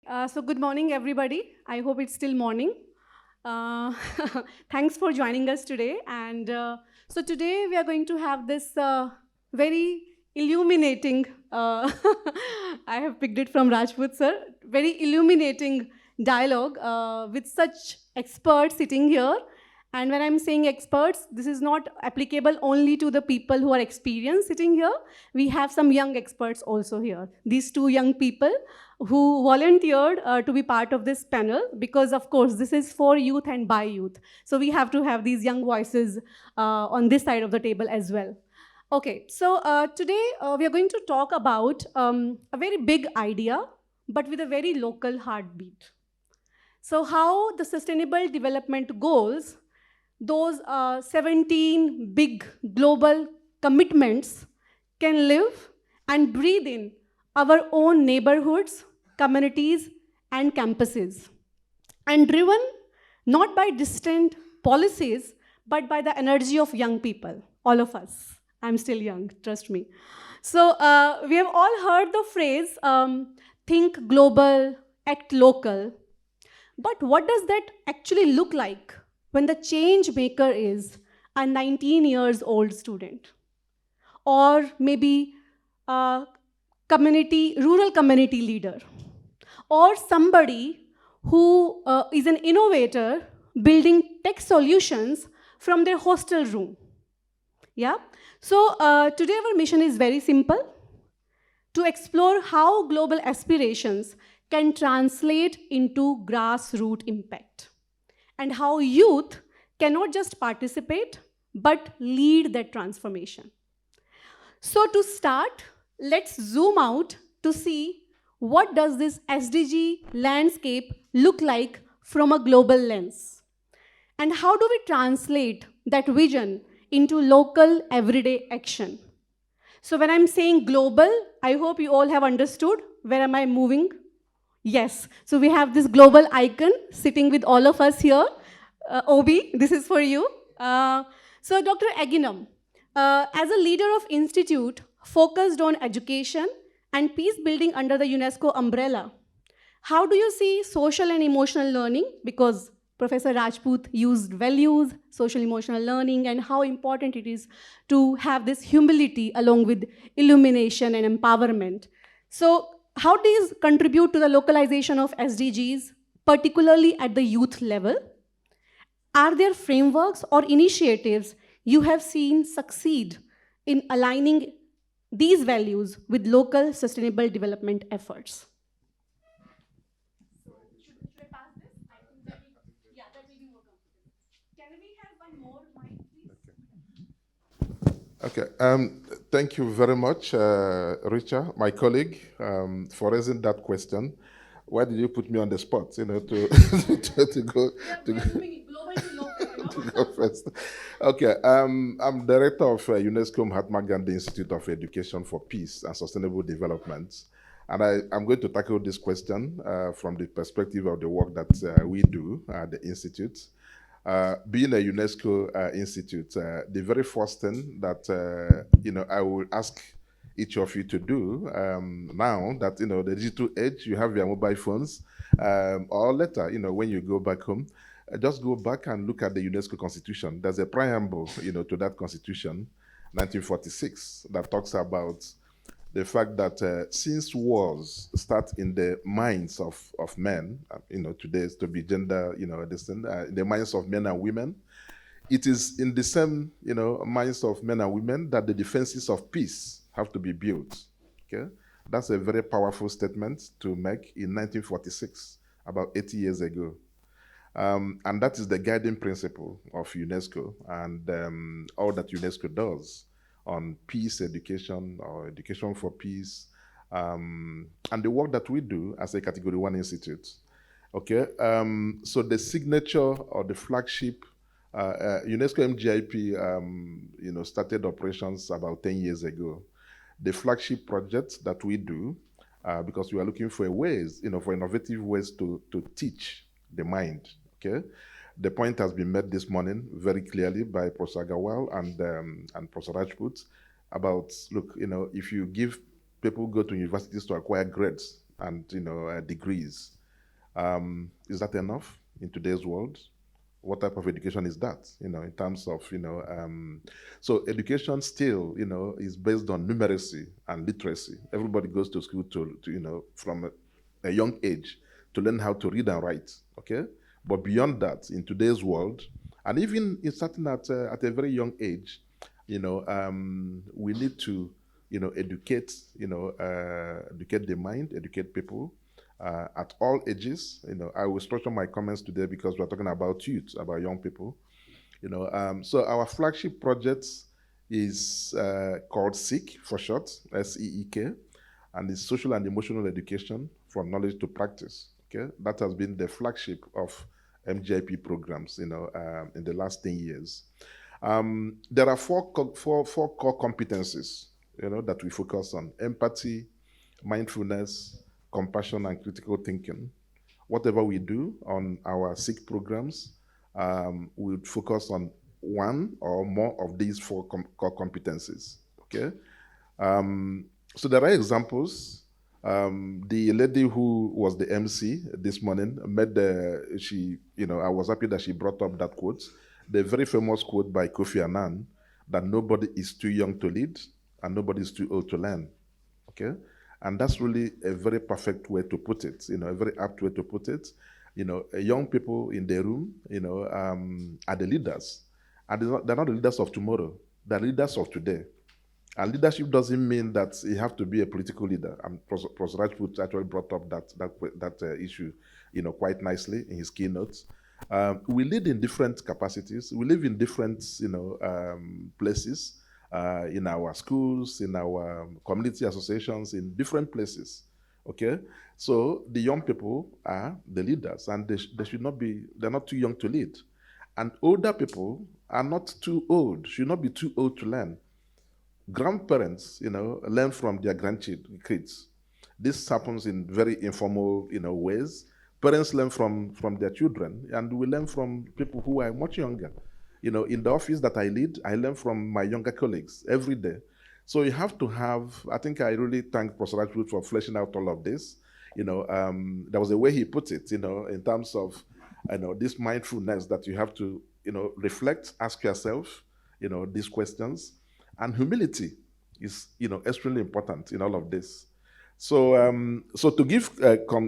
So good morning, everybody. I hope it's still morning. Uh, Thanks for joining us today. And so today we are going to have this very illuminating, I have picked it from Rajput sir, very illuminating dialogue with such experts sitting here. And when I'm saying experts, this is not applicable only to the people who are experienced sitting here. We have some young experts also here. These two young people who volunteered to be part of this panel because, of course, this is for youth and by youth. So we have to have these young voices on this side of the table as well. Okay, so today we are going to talk about a very big idea, but with a very local heartbeat. So how the Sustainable Development Goals, those 17 big global commitments, can live and breathe in our own neighborhoods, communities, and campuses. And driven not by distant policies, but by the energy of young people, all of us. I'm still young, trust me. So we have all heard the phrase, think global, act local. But what does that actually look like when the change maker is a 19 years old student? Or maybe a rural community leader, or somebody who is an innovator building tech solutions from their hostel room. Yeah? So today our mission is very simple, to explore how global aspirations can translate into grassroots impact, and how youth cannot just participate, but lead that transformation. So to start, let's zoom out to see what does this SDG landscape look like from a global lens? And how do we translate that vision into local everyday action? So when I'm saying global, I hope you all have understood where am I moving? Yes, so we have this global icon sitting with all of us here. Obi, this is for you. So Dr. Aginam, as a leader of institute focused on education and peace building under the UNESCO umbrella, how do you see social and emotional learning? Because Professor Rajput used values, social emotional learning, and how important it is to have this humility along with illumination and empowerment. So how do these contribute to the localization of SDGs, particularly at the youth level? Are there frameworks or initiatives you have seen succeed in aligning these values with local sustainable development efforts? Should I pass this? I think yeah, that will be more comfortable. Can we have one more mic, please? Okay. Thank you very much, Richard, my colleague, for raising that question. Why did you put me on the spot? To to go to go, Global to local, to go first. Okay. I'm director of UNESCO Mahatma Gandhi Institute of Education for Peace and Sustainable Development, and I'm going to tackle this question from the perspective of the work that we do at the institute. Being a UNESCO institute, the very first thing that I will ask each of you to do now that the digital age, you have your mobile phones, or later, when you go back home, just go back and look at the UNESCO Constitution. There's a preamble, to that Constitution, 1946, that talks about the fact that since wars start in the minds of men, today is to be gender, in the minds of men and women, it is in the same, minds of men and women that the defenses of peace have to be built. Okay, that's a very powerful statement to make in 1946, about 80 years ago. And that is the guiding principle of UNESCO and all that UNESCO does on peace education or education for peace, and the work that we do as a Category 1 institute. Okay, so the signature or the flagship UNESCO MGIEP, started operations about 10 years ago. The flagship project that we do, because we are looking for ways, for innovative ways to teach the mind. Okay, the point has been made this morning very clearly by Professor Gawal and Professor Rajput about, look, if you give people go to universities to acquire grades and degrees, Is that enough in today's world? What type of education is that, in terms of, so education still, is based on numeracy and literacy. Everybody goes to school from a young age to learn how to read and write, okay? But beyond that, in today's world, and even in starting at a very young age, we need to, educate, educate the mind, educate people, at all ages. I will structure my comments today because we're talking about youth, about young people. So our flagship project is called SEEK for short, SEEK, and it's social and emotional education from knowledge to practice. Okay, that has been the flagship of MGIEP programs, in the last 10 years. There are four core competencies, that we focus on: empathy, mindfulness, compassion, and critical thinking. Whatever we do on our SEEK programs, we focus on one or more of these four core competencies. Okay. So there are examples. The lady who was the MC this morning I was happy that she brought up that quote, the very famous quote by Kofi Annan, that nobody is too young to lead and nobody is too old to learn. Okay. And that's really a very perfect way to put it, a very apt way to put it. Young people in the room, are the leaders. And they're not the leaders of tomorrow, they're leaders of today. And leadership doesn't mean that you have to be a political leader. And Professor Rajput actually brought up that issue, quite nicely in his keynotes. We lead in different capacities. We live in different, places, in our schools, in our community associations, in different places. Okay, so the young people are the leaders, and they're not too young to lead. And older people are not too old, should not be too old to learn. Grandparents, learn from their kids. This happens in very informal, ways. Parents learn from their children, and we learn from people who are much younger. In the office that I lead, I learn from my younger colleagues every day. So you have to have, I think I really thank Professor Rajput for fleshing out all of this. There was a way he put it, in terms of, this mindfulness that you have to, reflect, ask yourself, these questions. And humility is, extremely important in all of this. So, so to give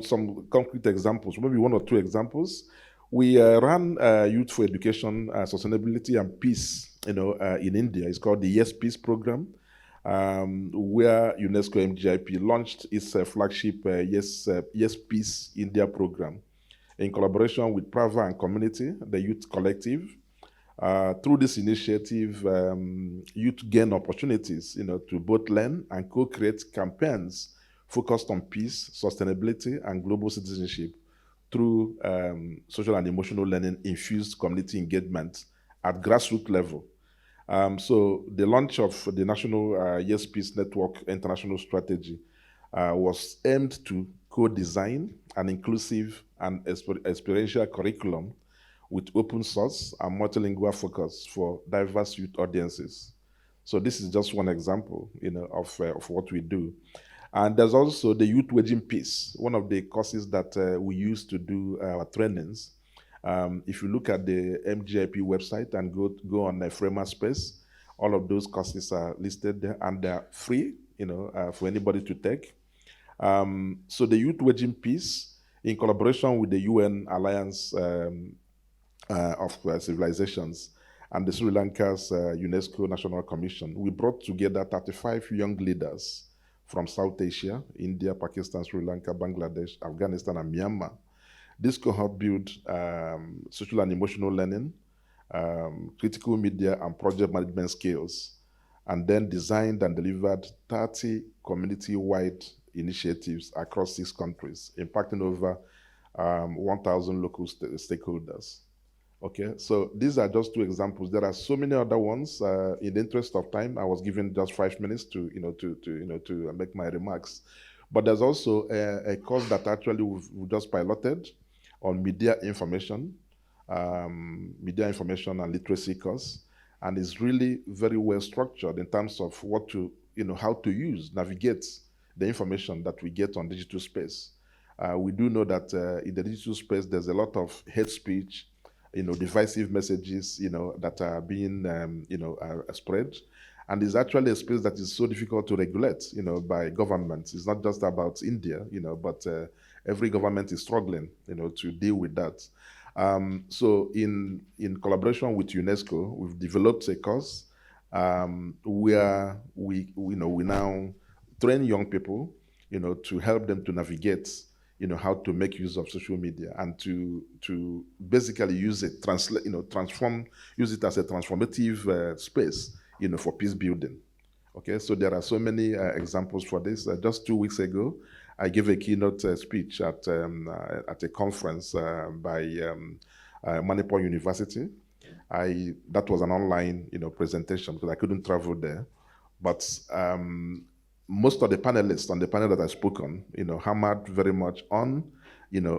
some concrete examples, maybe one or two examples, we ran Youth for Education, Sustainability and Peace, in India. It's called the Yes Peace Program, where UNESCO MGIEP launched its flagship Yes Peace India program in collaboration with Prava and Community, the Youth Collective. Through this initiative, youth gain opportunities, to both learn and co-create campaigns focused on peace, sustainability, and global citizenship through social and emotional learning infused community engagement at grassroots level. So the launch of the National Yes Peace Network International Strategy was aimed to co-design an inclusive and experiential curriculum with open source and multilingual focus for diverse youth audiences. So this is just one example, of what we do. And there's also the Youth Waging Peace, one of the courses that we use to do our trainings. If you look at the MGIEP website and go on the Framer Space, all of those courses are listed there and they're free, for anybody to take. So the Youth Waging Peace, in collaboration with the UN Alliance of Civilizations and the Sri Lanka's UNESCO National Commission, we brought together 35 young leaders from South Asia, India, Pakistan, Sri Lanka, Bangladesh, Afghanistan, and Myanmar. This cohort built social and emotional learning, critical media and project management skills, and then designed and delivered 30 community-wide initiatives across 6 countries, impacting over 1,000 local stakeholders. Okay, so these are just 2 examples. There are so many other ones. In the interest of time, I was given just 5 minutes to make my remarks. But there's also a course that actually we've just piloted on media information and literacy course, and it's really very well structured in terms of how to navigate the information that we get on digital space. We do know that in the digital space, there's a lot of hate speech, divisive messages, that are being, spread. And it's actually a space that is so difficult to regulate, by governments. It's not just about India, but every government is struggling, to deal with that. So in collaboration with UNESCO, we've developed a course where we now train young people, to help them to navigate, how to make use of social media and to basically use it, use it as a transformative space, for peace building. Okay, so there are so many examples for this. Just 2 weeks ago, I gave a keynote speech at a conference by Manipur University. That was an online, presentation because I couldn't travel there. But most of the panelists on the panel that I spoke on, hammered very much on,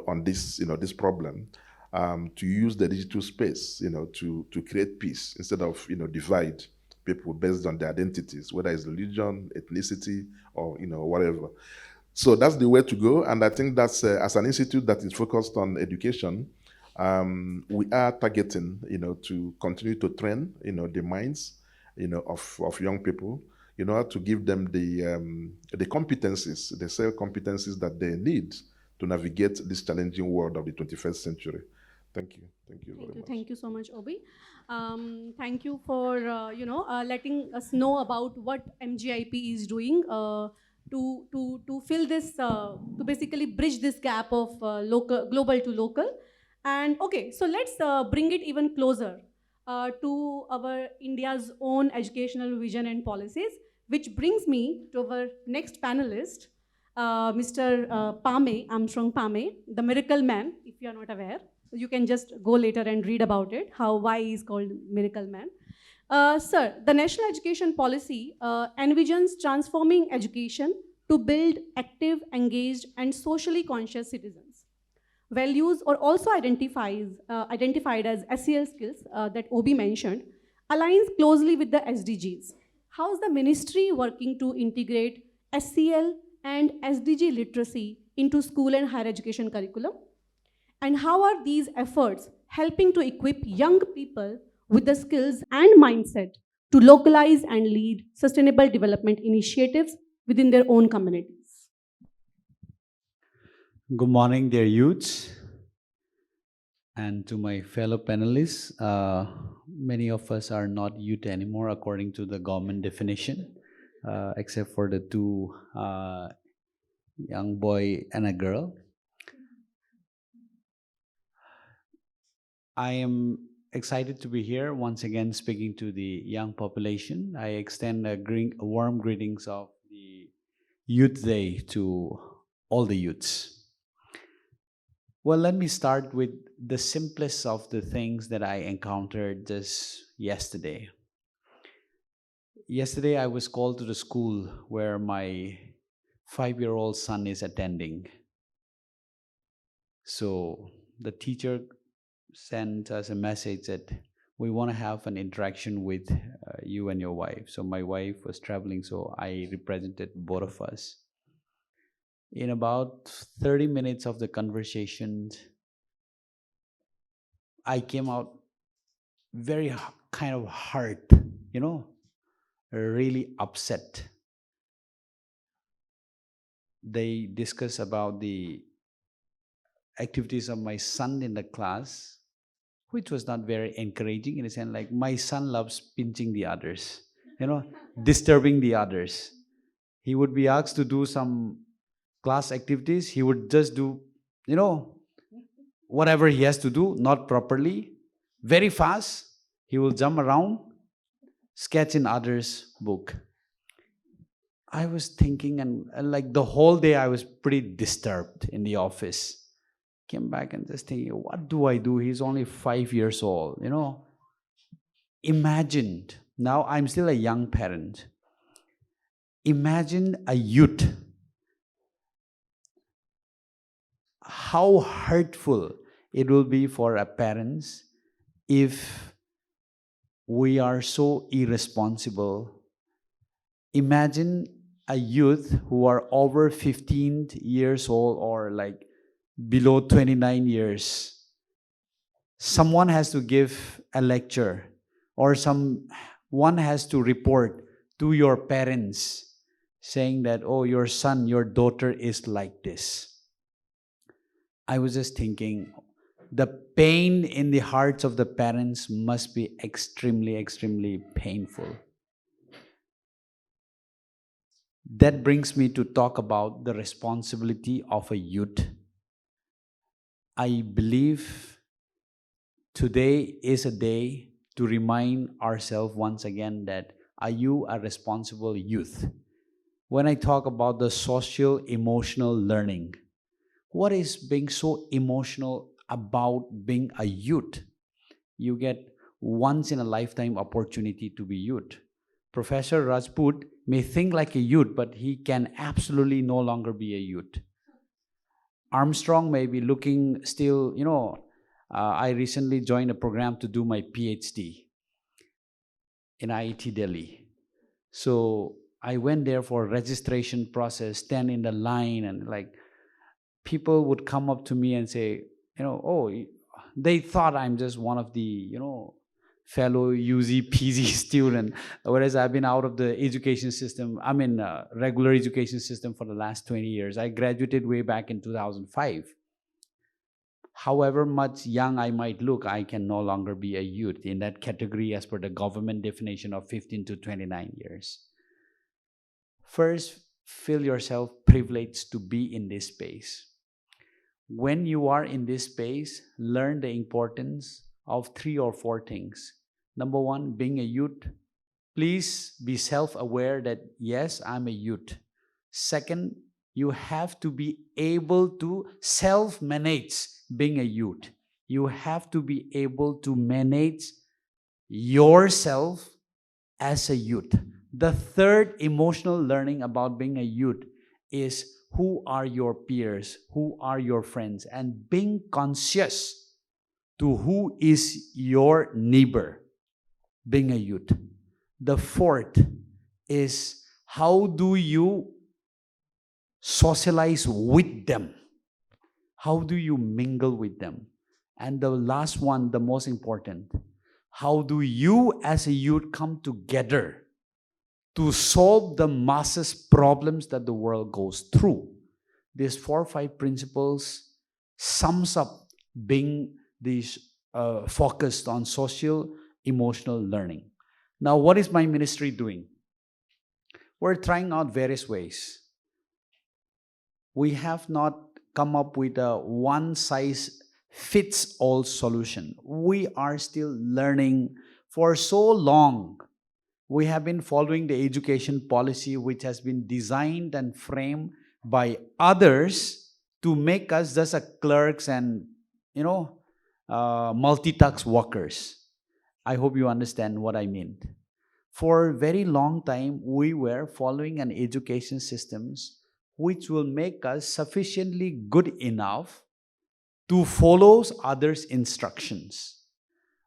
on this, this problem, to use the digital space, to create peace instead of, divide people based on their identities, whether it's religion, ethnicity, or whatever. So that's the way to go, and I think that's as an institute that is focused on education, we are targeting, to continue to train, the minds, of young people, in order to give them the competencies, the self competencies that they need to navigate this challenging world of the 21st century. Thank you. Thank you very much. Thank you so much, Obi. Thank you for letting us know about what MGIP is doing to fill this, to basically bridge this gap of global to local. And okay, so let's bring it even closer to our India's own educational vision and policies, which brings me to our next panelist, Mr. Pame, Armstrong Pame, the miracle man, if you are not aware. You can just go later and read about it, why he's called Miracle Man. Sir, the National Education Policy envisions transforming education to build active, engaged, and socially conscious citizens. Values are also identified as SEL skills that Obi mentioned, aligns closely with the SDGs. How is the ministry working to integrate SEL and SDG literacy into school and higher education curriculum? And how are these efforts helping to equip young people with the skills and mindset to localize and lead sustainable development initiatives within their own communities? Good morning, dear youths. And to my fellow panelists, many of us are not youth anymore according to the government definition, except for the two young boy and a girl. I am excited to be here once again speaking to the young population. I extend a warm greetings of the Youth Day to all the youths. Well, let me start with the simplest of the things that I encountered just yesterday. Yesterday, I was called to the school where my 5-year-old son is attending. So the teacher sent us a message that we want to have an interaction with you and your wife. So my wife was traveling, so I represented both of us. In about 30 minutes of the conversation, I came out very kind of hurt, really upset. They discuss about the activities of my son in the class, which was not very encouraging in a sense, like my son loves pinching the others, disturbing the others. He would be asked to do some class activities, he would just do, whatever he has to do, not properly, very fast. He will jump around, sketch in others' book. I was thinking, and like the whole day I was pretty disturbed in the office. Came back and just thinking, what do I do? He's only 5 years old, Imagine, now I'm still a young parent. Imagine a youth. How hurtful it will be for our parents if we are so irresponsible. Imagine a youth who are over 15 years old or like below 29 years, someone has to give a lecture or someone has to report to your parents saying that, oh, your son, your daughter is like this. I was just thinking, the pain in the hearts of the parents must be extremely, extremely painful. That brings me to talk about the responsibility of a youth. I believe today is a day to remind ourselves once again that, are you a responsible youth? When I talk about the social emotional learning, what is being so emotional about being a youth? You get once in a lifetime opportunity to be youth. Professor Rajput may think like a youth, but he can absolutely no longer be a youth. Armstrong may be looking still, I recently joined a program to do my PhD in IIT Delhi. So I went there for a registration process, stand in the line, and like people would come up to me and say, oh, they thought I'm just one of the, fellow UZ-PZ student, whereas I've been out of the education system. I'm in regular education system for the last 20 years. I graduated way back in 2005. However much young I might look, I can no longer be a youth in that category as per the government definition of 15 to 29 years. First, feel yourself privileged to be in this space. When you are in this space, learn the importance of 3 or 4 things. Number 1, being a youth. Please be self-aware that, yes, I'm a youth. Second, you have to be able to self-manage being a youth. You have to be able to manage yourself as a youth. The third emotional learning about being a youth is who are your peers, who are your friends, and being conscious to who is your neighbor, being a youth. The fourth is how do you socialize with them? How do you mingle with them? And the last one, the most important, how do you as a youth come together to solve the masses problems that the world goes through? These 4 or 5 principles sums up being these focused on social emotional learning. Now, what is my ministry doing? We're trying out various ways. We have not come up with a one-size-fits-all solution. We are still learning. For so long, we have been following the education policy which has been designed and framed by others to make us just a clerks and, multitask workers. I hope you understand what I mean. For a very long time, we were following an education systems which will make us sufficiently good enough to follow others' instructions.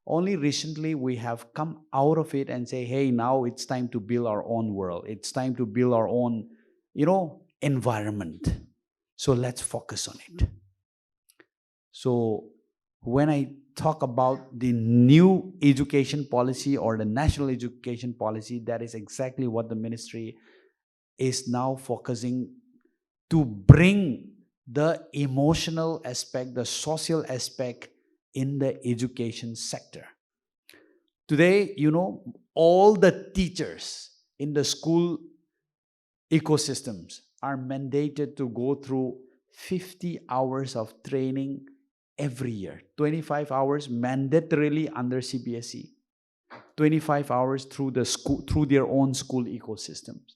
Only recently we have come out of it and say, hey, now it's time to build our own world. It's time to build our own, environment. So let's focus on it. So when I talk about the new education policy or the national education policy, that is exactly what the ministry is now focusing to bring the emotional aspect, the social aspect in the education sector. Today, all the teachers in the school ecosystems are mandated to go through 50 hours of training every year. 25 hours mandatorily under CBSE, 25 hours through their own school ecosystems.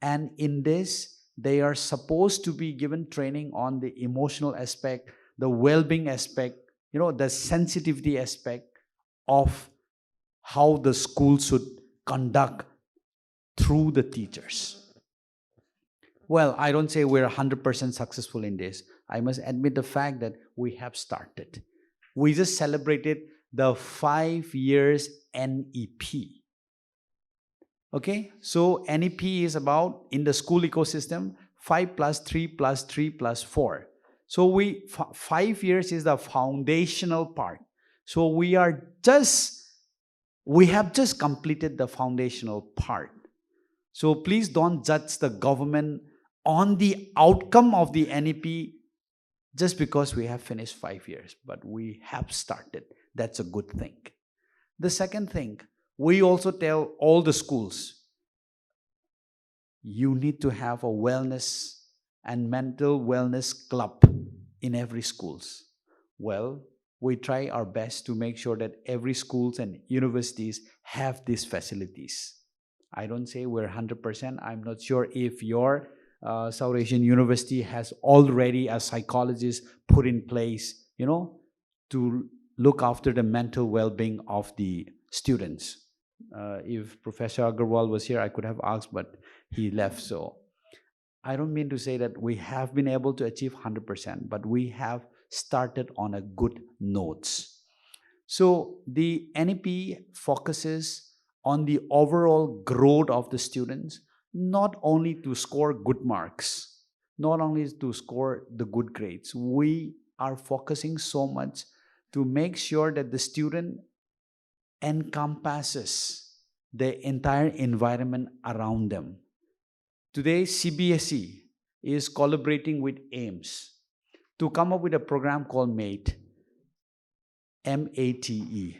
And in this, they are supposed to be given training on the emotional aspect, the well-being aspect, the sensitivity aspect of how the school should conduct through the teachers. Well, I don't say we're 100% successful in this. I must admit the fact that we have started. We just celebrated the 5 years NEP. Okay, so NEP is about, in the school ecosystem, 5 plus 3 plus 3 plus 4. So 5 years is the foundational part. So we have just completed the foundational part. So please don't judge the government on the outcome of the NEP just because we have finished 5 years, but we have started. That's a good thing. The second thing, we also tell all the schools, you need to have a wellness and mental wellness club in every schools. Well, we try our best to make sure that every schools and universities have these facilities. I don't say we're 100%. I'm not sure if your South Asian University has already a psychologist put in place, to look after the mental well-being of the students. If Professor Agarwal was here, I could have asked, but he left. So I don't mean to say that we have been able to achieve 100%, but we have started on a good notes. So the NEP focuses on the overall growth of the students, not only to score good marks, not only to score the good grades. We are focusing so much to make sure that the student encompasses the entire environment around them. Today, CBSE is collaborating with AIMS to come up with a program called MATE, M-A-T-E.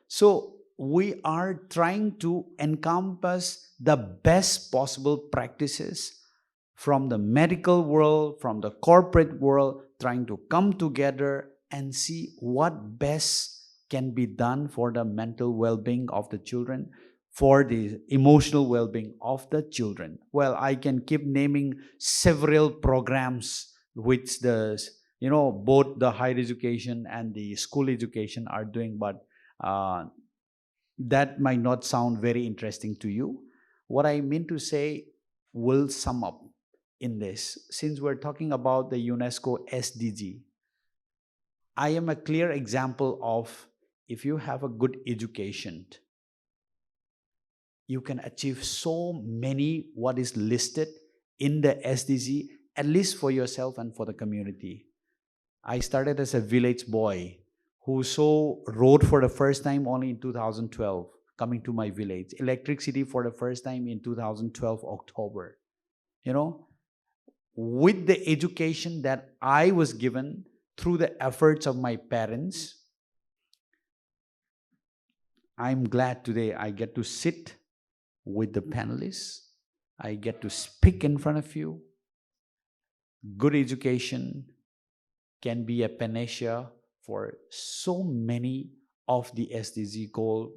So we are trying to encompass the best possible practices from the medical world, from the corporate world, trying to come together and see what best can be done for the mental well-being of the children, for the emotional well-being of the children. Well, I can keep naming several programs which both the higher education and the school education are doing, but that might not sound very interesting to you. What I mean to say will sum up in this. Since we're talking about the UNESCO SDG, I am a clear example of, if you have a good education, you can achieve so many what is listed in the SDG, at least for yourself and for the community. I started as a village boy who saw road for the first time only in 2012, coming to my village. Electricity for the first time in 2012, October. With the education that I was given through the efforts of my parents, I'm glad today I get to sit with the panelists. I get to speak in front of you. Good education can be a panacea for so many of the SDG goals: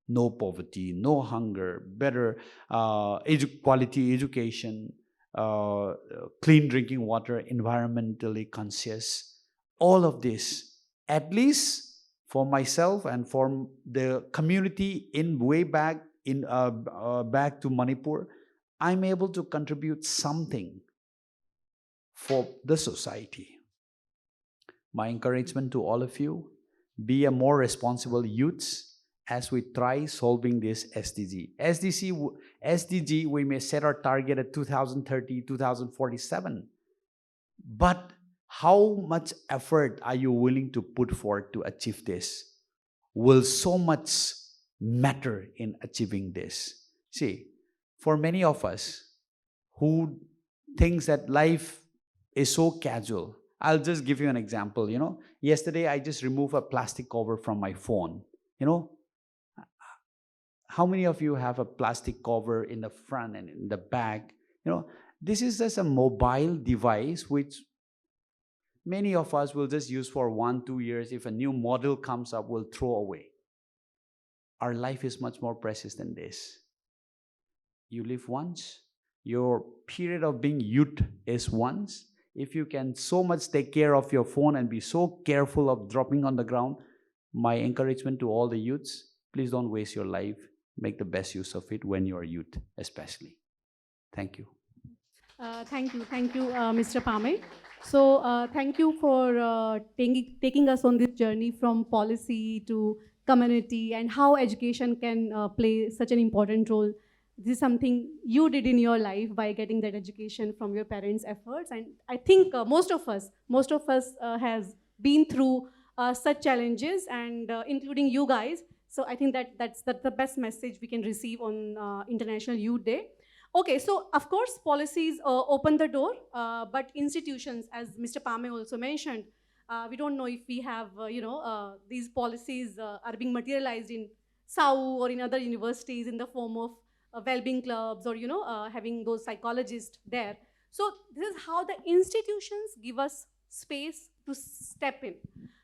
no poverty, no hunger, better quality education, clean drinking water, environmentally conscious. All of this, at least for myself and for the community in way back back to Manipur, I'm able to contribute something for the society. My encouragement to all of you, be a more responsible youths as we try solving this SDG. SDG, we may set our target at 2030, 2047. But how much effort are you willing to put forth to achieve this will so much matter in achieving this. See, for many of us who thinks that life is so casual, I'll just give you an example. Yesterday I just removed a plastic cover from my phone. How many of you have a plastic cover in the front and in the back? This is just a mobile device which many of us will just use for 1-2 years. If a new model comes up, we'll throw away. Our life is much more precious than this. You live once. Your period of being youth is once. If you can so much take care of your phone and be so careful of dropping on the ground, my encouragement to all the youths, please don't waste your life. Make the best use of it when you're youth, especially. Thank you. Thank you, Mr. Pame. So thank you for taking us on this journey from policy to community, and how education can play such an important role. This is something you did in your life by getting that education from your parents' efforts, and I think most of us has been through such challenges, and including you guys. So I think that's the best message we can receive on International Youth Day. Okay, so of course policies open the door, but institutions, as Mr. Pame also mentioned, we don't know if we have, these policies are being materialized in SAU or in other universities in the form of well-being clubs, or having those psychologists there. So this is how the institutions give us space to step in.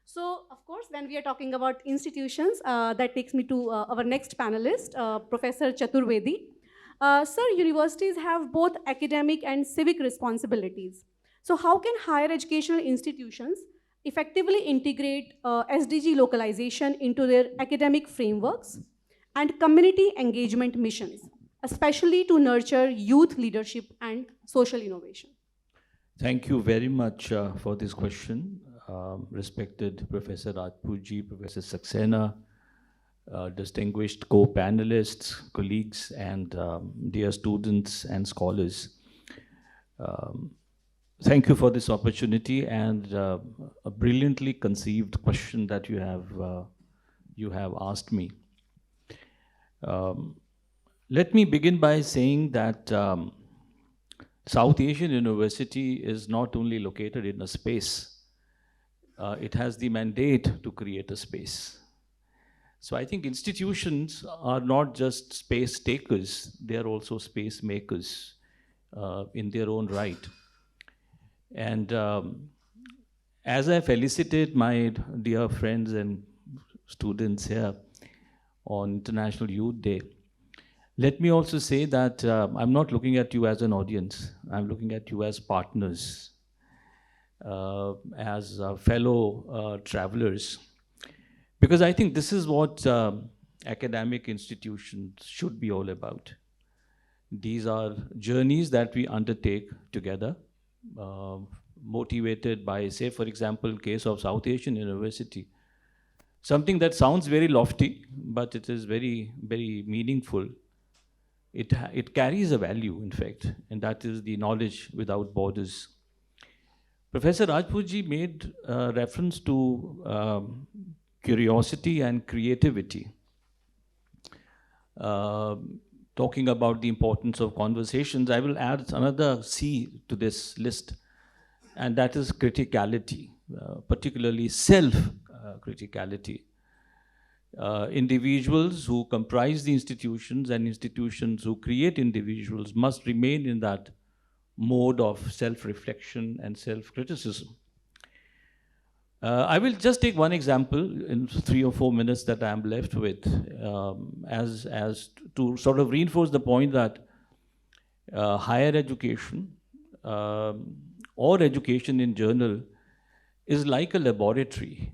So of course, when we are talking about institutions, that takes me to our next panelist, Professor Chaturvedi. Sir, universities have both academic and civic responsibilities. So how can higher educational institutions effectively integrate SDG localization into their academic frameworks and community engagement missions, especially to nurture youth leadership and social innovation? Thank you very much for this question, respected Professor Rajputji, Professor Saxena, distinguished co-panelists, colleagues, and dear students and scholars. Thank you for this opportunity and a brilliantly conceived question that you have asked me. Let me begin by saying that South Asian University is not only located in a space, it has the mandate to create a space. So I think institutions are not just space takers, they are also space makers in their own right. And as I felicitate my dear friends and students here on International Youth Day, let me also say that I'm not looking at you as an audience, I'm looking at you as partners, as fellow travelers. Because I think this is what academic institutions should be all about. These are journeys that we undertake together, motivated by, say, for example, case of South Asian University. Something that sounds very lofty, but it is very, very meaningful. It carries a value, in fact, and that is the knowledge without borders. Professor Rajputji made reference to curiosity and creativity, talking about the importance of conversations. I will add another C to this list, and that is criticality, particularly self-criticality. Individuals who comprise the institutions and institutions who create individuals must remain in that mode of self-reflection and self-criticism. I will just take one example in 3 or 4 minutes that I am left with, as to sort of reinforce the point that higher education or education in general is like a laboratory.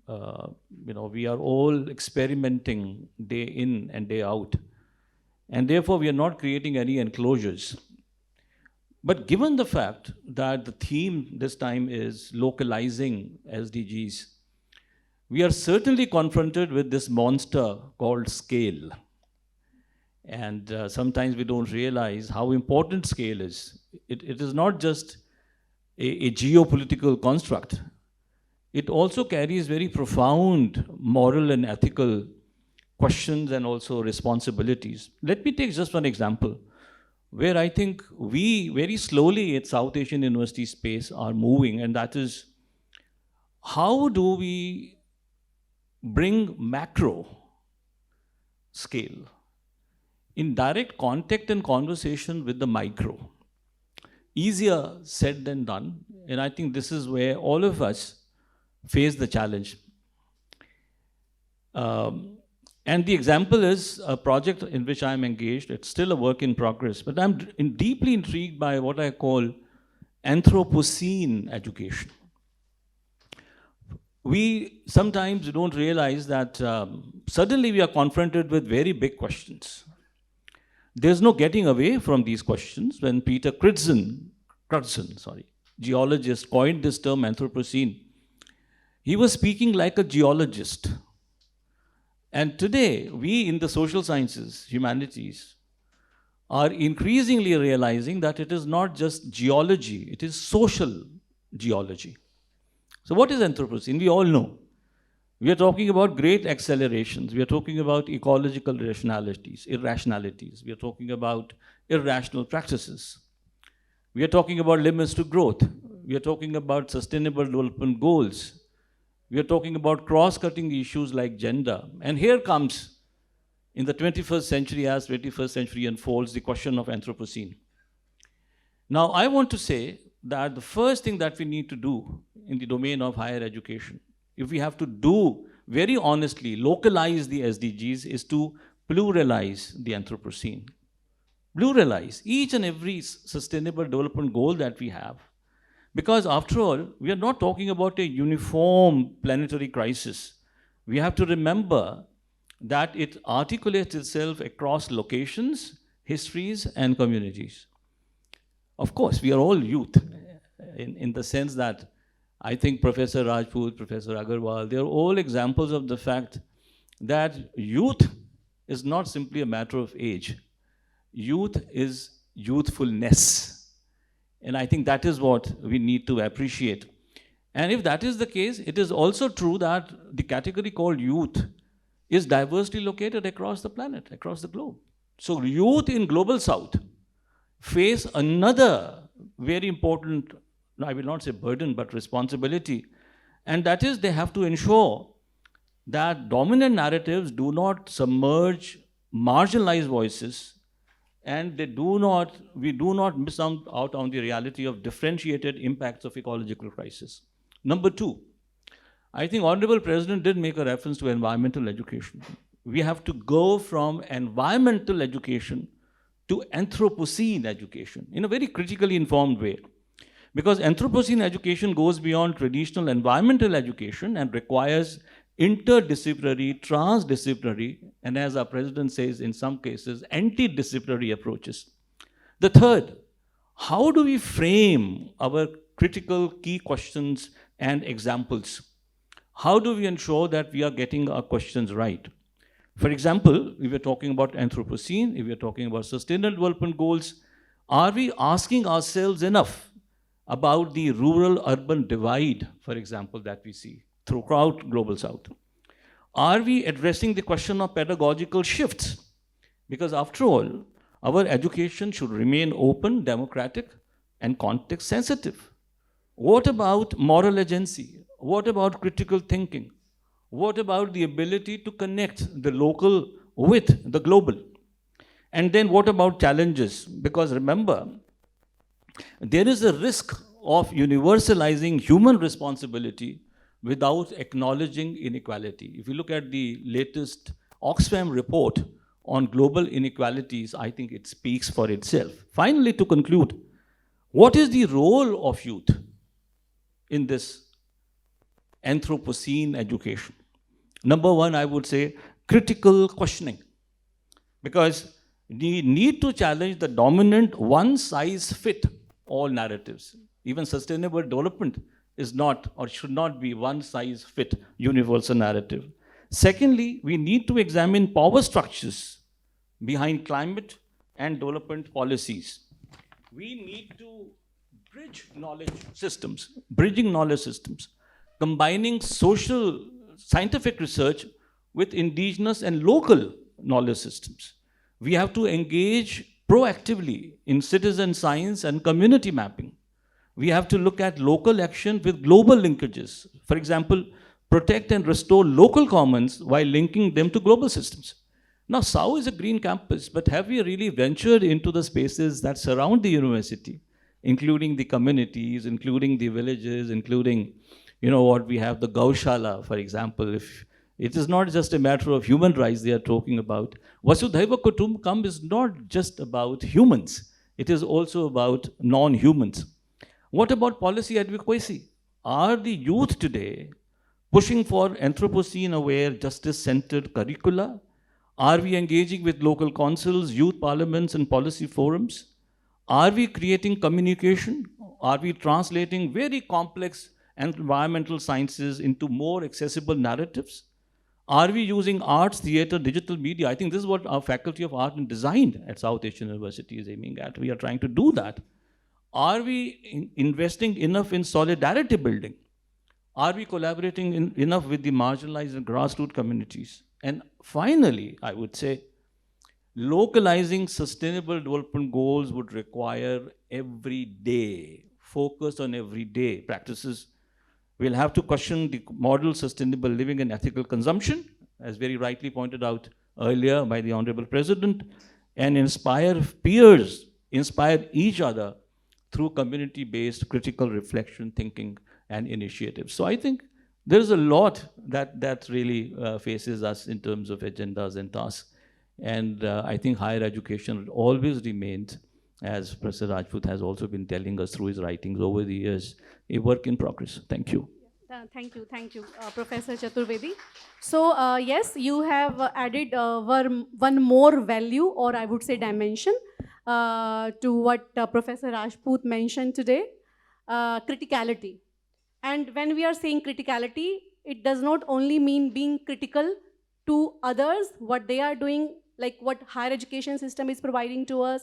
We are all experimenting day in and day out, and therefore we are not creating any enclosures. But given the fact that the theme this time is localizing SDGs, we are certainly confronted with this monster called scale. And sometimes we don't realize how important scale is. It is not just a geopolitical construct. It also carries very profound moral and ethical questions and also responsibilities. Let me take just one example, where I think we very slowly at South Asian University space are moving, and that is, how do we bring macro scale in direct contact and conversation with the micro? Easier said than done, and I think this is where all of us face the challenge. And the example is a project in which I'm engaged. It's still a work in progress, but I'm deeply intrigued by what I call Anthropocene education. We sometimes don't realize that suddenly we are confronted with very big questions. There's no getting away from these questions. When Peter Crutzen, geologist, coined this term Anthropocene, he was speaking like a geologist. And today, we in the social sciences, humanities, are increasingly realizing that it is not just geology, it is social geology. So what is Anthropocene? We all know. We are talking about great accelerations. We are talking about ecological irrationalities. We are talking about irrational practices. We are talking about limits to growth. We are talking about sustainable development goals. We are talking about cross-cutting issues like gender. And here comes, in the 21st century, as 21st century unfolds, the question of Anthropocene. Now, I want to say that the first thing that we need to do in the domain of higher education, if we have to do very honestly, localize the SDGs, is to pluralize the Anthropocene. Pluralize each and every sustainable development goal that we have. Because after all, we are not talking about a uniform planetary crisis. We have to remember that it articulates itself across locations, histories, and communities. Of course, we are all youth in the sense that I think Professor Rajput, Professor Agarwal, they are all examples of the fact that youth is not simply a matter of age. Youth is youthfulness. And I think that is what we need to appreciate. And if that is the case, it is also true that the category called youth is diversely located across the planet, across the globe. So youth in Global South face another very important, I will not say burden, but responsibility. And that is they have to ensure that dominant narratives do not submerge marginalized voices, and we do not miss out on the reality of differentiated impacts of ecological crisis. Number two, I think Honorable President did make a reference to environmental education. We have to go from environmental education to Anthropocene education in a very critically informed way. Because Anthropocene education goes beyond traditional environmental education and requires interdisciplinary, transdisciplinary, and as our president says in some cases, anti-disciplinary approaches. The third, how do we frame our critical key questions and examples? How do we ensure that we are getting our questions right? For example, if we're talking about Anthropocene, if we're talking about sustainable development goals, are we asking ourselves enough about the rural-urban divide, for example, that we see throughout Global South? Are we addressing the question of pedagogical shifts? Because after all, our education should remain open, democratic, and context sensitive. What about moral agency? What about critical thinking? What about the ability to connect the local with the global? And then what about challenges? Because remember, there is a risk of universalizing human responsibility without acknowledging inequality. If you look at the latest Oxfam report on global inequalities, I think it speaks for itself. Finally, to conclude, what is the role of youth in this Anthropocene education? Number one, I would say critical questioning. Because we need to challenge the dominant one-size-fits-all narratives. Even sustainable development is not or should not be one-size-fits universal narrative. Secondly, we need to examine power structures behind climate and development policies. We need to bridging knowledge systems, combining social scientific research with indigenous and local knowledge systems. We have to engage proactively in citizen science and community mapping. We have to look at local action with global linkages. For example, protect and restore local commons while linking them to global systems. Now, SAU is a green campus, but have we really ventured into the spaces that surround the university, including the communities, including the villages, including, what we have, the Gaushala, for example. If it is not just a matter of human rights they are talking about. Vasudhaiva Kutumbakam is not just about humans. It is also about non-humans. What about policy advocacy? Are the youth today pushing for Anthropocene-aware, justice-centered curricula? Are we engaging with local councils, youth parliaments, and policy forums? Are we creating communication? Are we translating very complex environmental sciences into more accessible narratives? Are we using arts, theatre, digital media? I think this is what our Faculty of Art and Design at South Asian University is aiming at. We are trying to do that. Are we investing enough in solidarity building? Are we collaborating enough with the marginalized and grassroots communities? And finally, I would say, localizing sustainable development goals would require everyday focus on everyday practices. We'll have to question the model sustainable living and ethical consumption, as very rightly pointed out earlier by the Honorable President, and inspire peers, inspire each other through community-based critical reflection, thinking, and initiatives. So I think there's a lot that really faces us in terms of agendas and tasks. And I think higher education always remains, as Professor Rajput has also been telling us through his writings over the years, a work in progress. Thank you. Thank you, Professor Chaturvedi. So yes, you have added one more value, or I would say dimension, to what Professor Rajput mentioned today, criticality. And when we are saying criticality, it does not only mean being critical to others, what they are doing, like what higher education system is providing to us,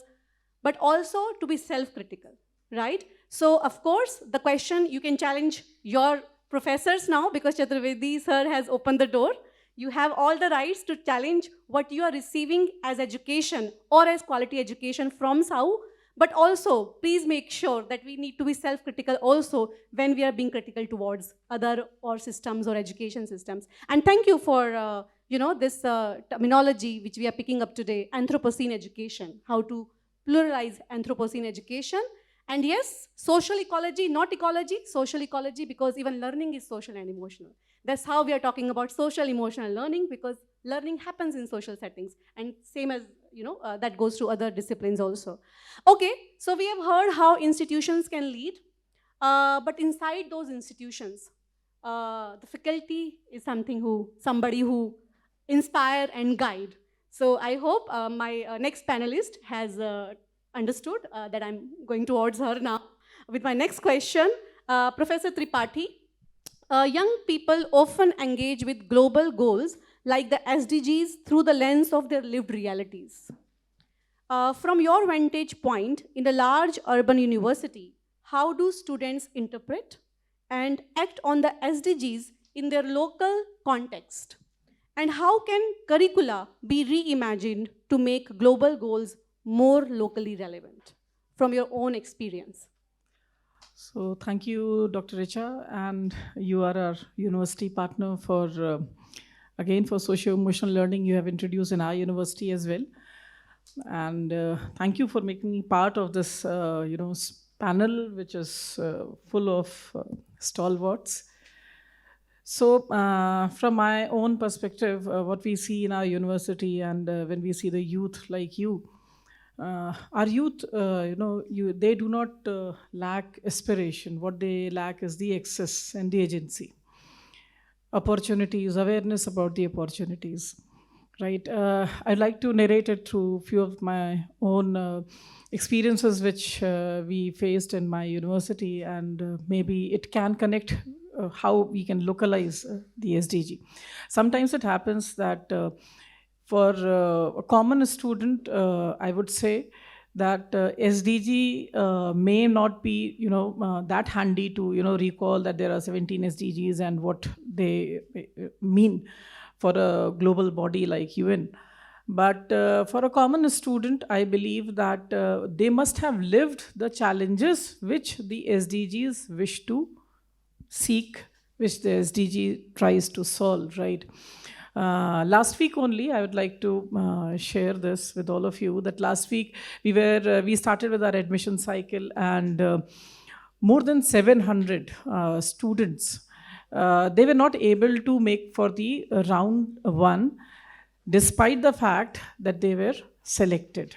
but also to be self-critical, right? So of course, the question, you can challenge your professors now, because Chaturvedi sir has opened the door. You have all the rights to challenge what you are receiving as education or as quality education from SAU, but also please make sure that we need to be self-critical also when we are being critical towards other or systems or education systems. And thank you for this terminology which we are picking up today, Anthropocene education, how to pluralize Anthropocene education. And yes, social ecology, not ecology, social ecology, because even learning is social and emotional. That's how we are talking about social emotional learning, because learning happens in social settings, and same as, that goes to other disciplines also. Okay, so we have heard how institutions can lead, but inside those institutions, the faculty is somebody who inspire and guide. So I hope my next panelist has understood that I'm going towards her now with my next question. Professor Tripathi, young people often engage with global goals like the SDGs through the lens of their lived realities. From your vantage point in a large urban university, how do students interpret and act on the SDGs in their local context? And how can curricula be reimagined to make global goals more locally relevant from your own experience? So thank you, Dr. Richa, and you are our university partner for, again, for socio-emotional learning you have introduced in our university as well. And thank you for making me part of this, panel, which is full of stalwarts. So from my own perspective, what we see in our university and when we see the youth like you, our youth, they do not lack aspiration. What they lack is the access and the agency. Opportunities, awareness about the opportunities, right? I'd like to narrate it through a few of my own experiences which we faced in my university, and maybe it can connect how we can localize the SDG. Sometimes it happens that for a common student, I would say that SDG may not be, that handy to, recall that there are 17 SDGs and what they mean for a global body like UN. But for a common student, I believe that they must have lived the challenges which the SDGs wish to seek, which the SDG tries to solve, right? Last week only, I would like to share this with all of you, that last week we started with our admission cycle, and more than 700 students, they were not able to make for the round one, despite the fact that they were selected.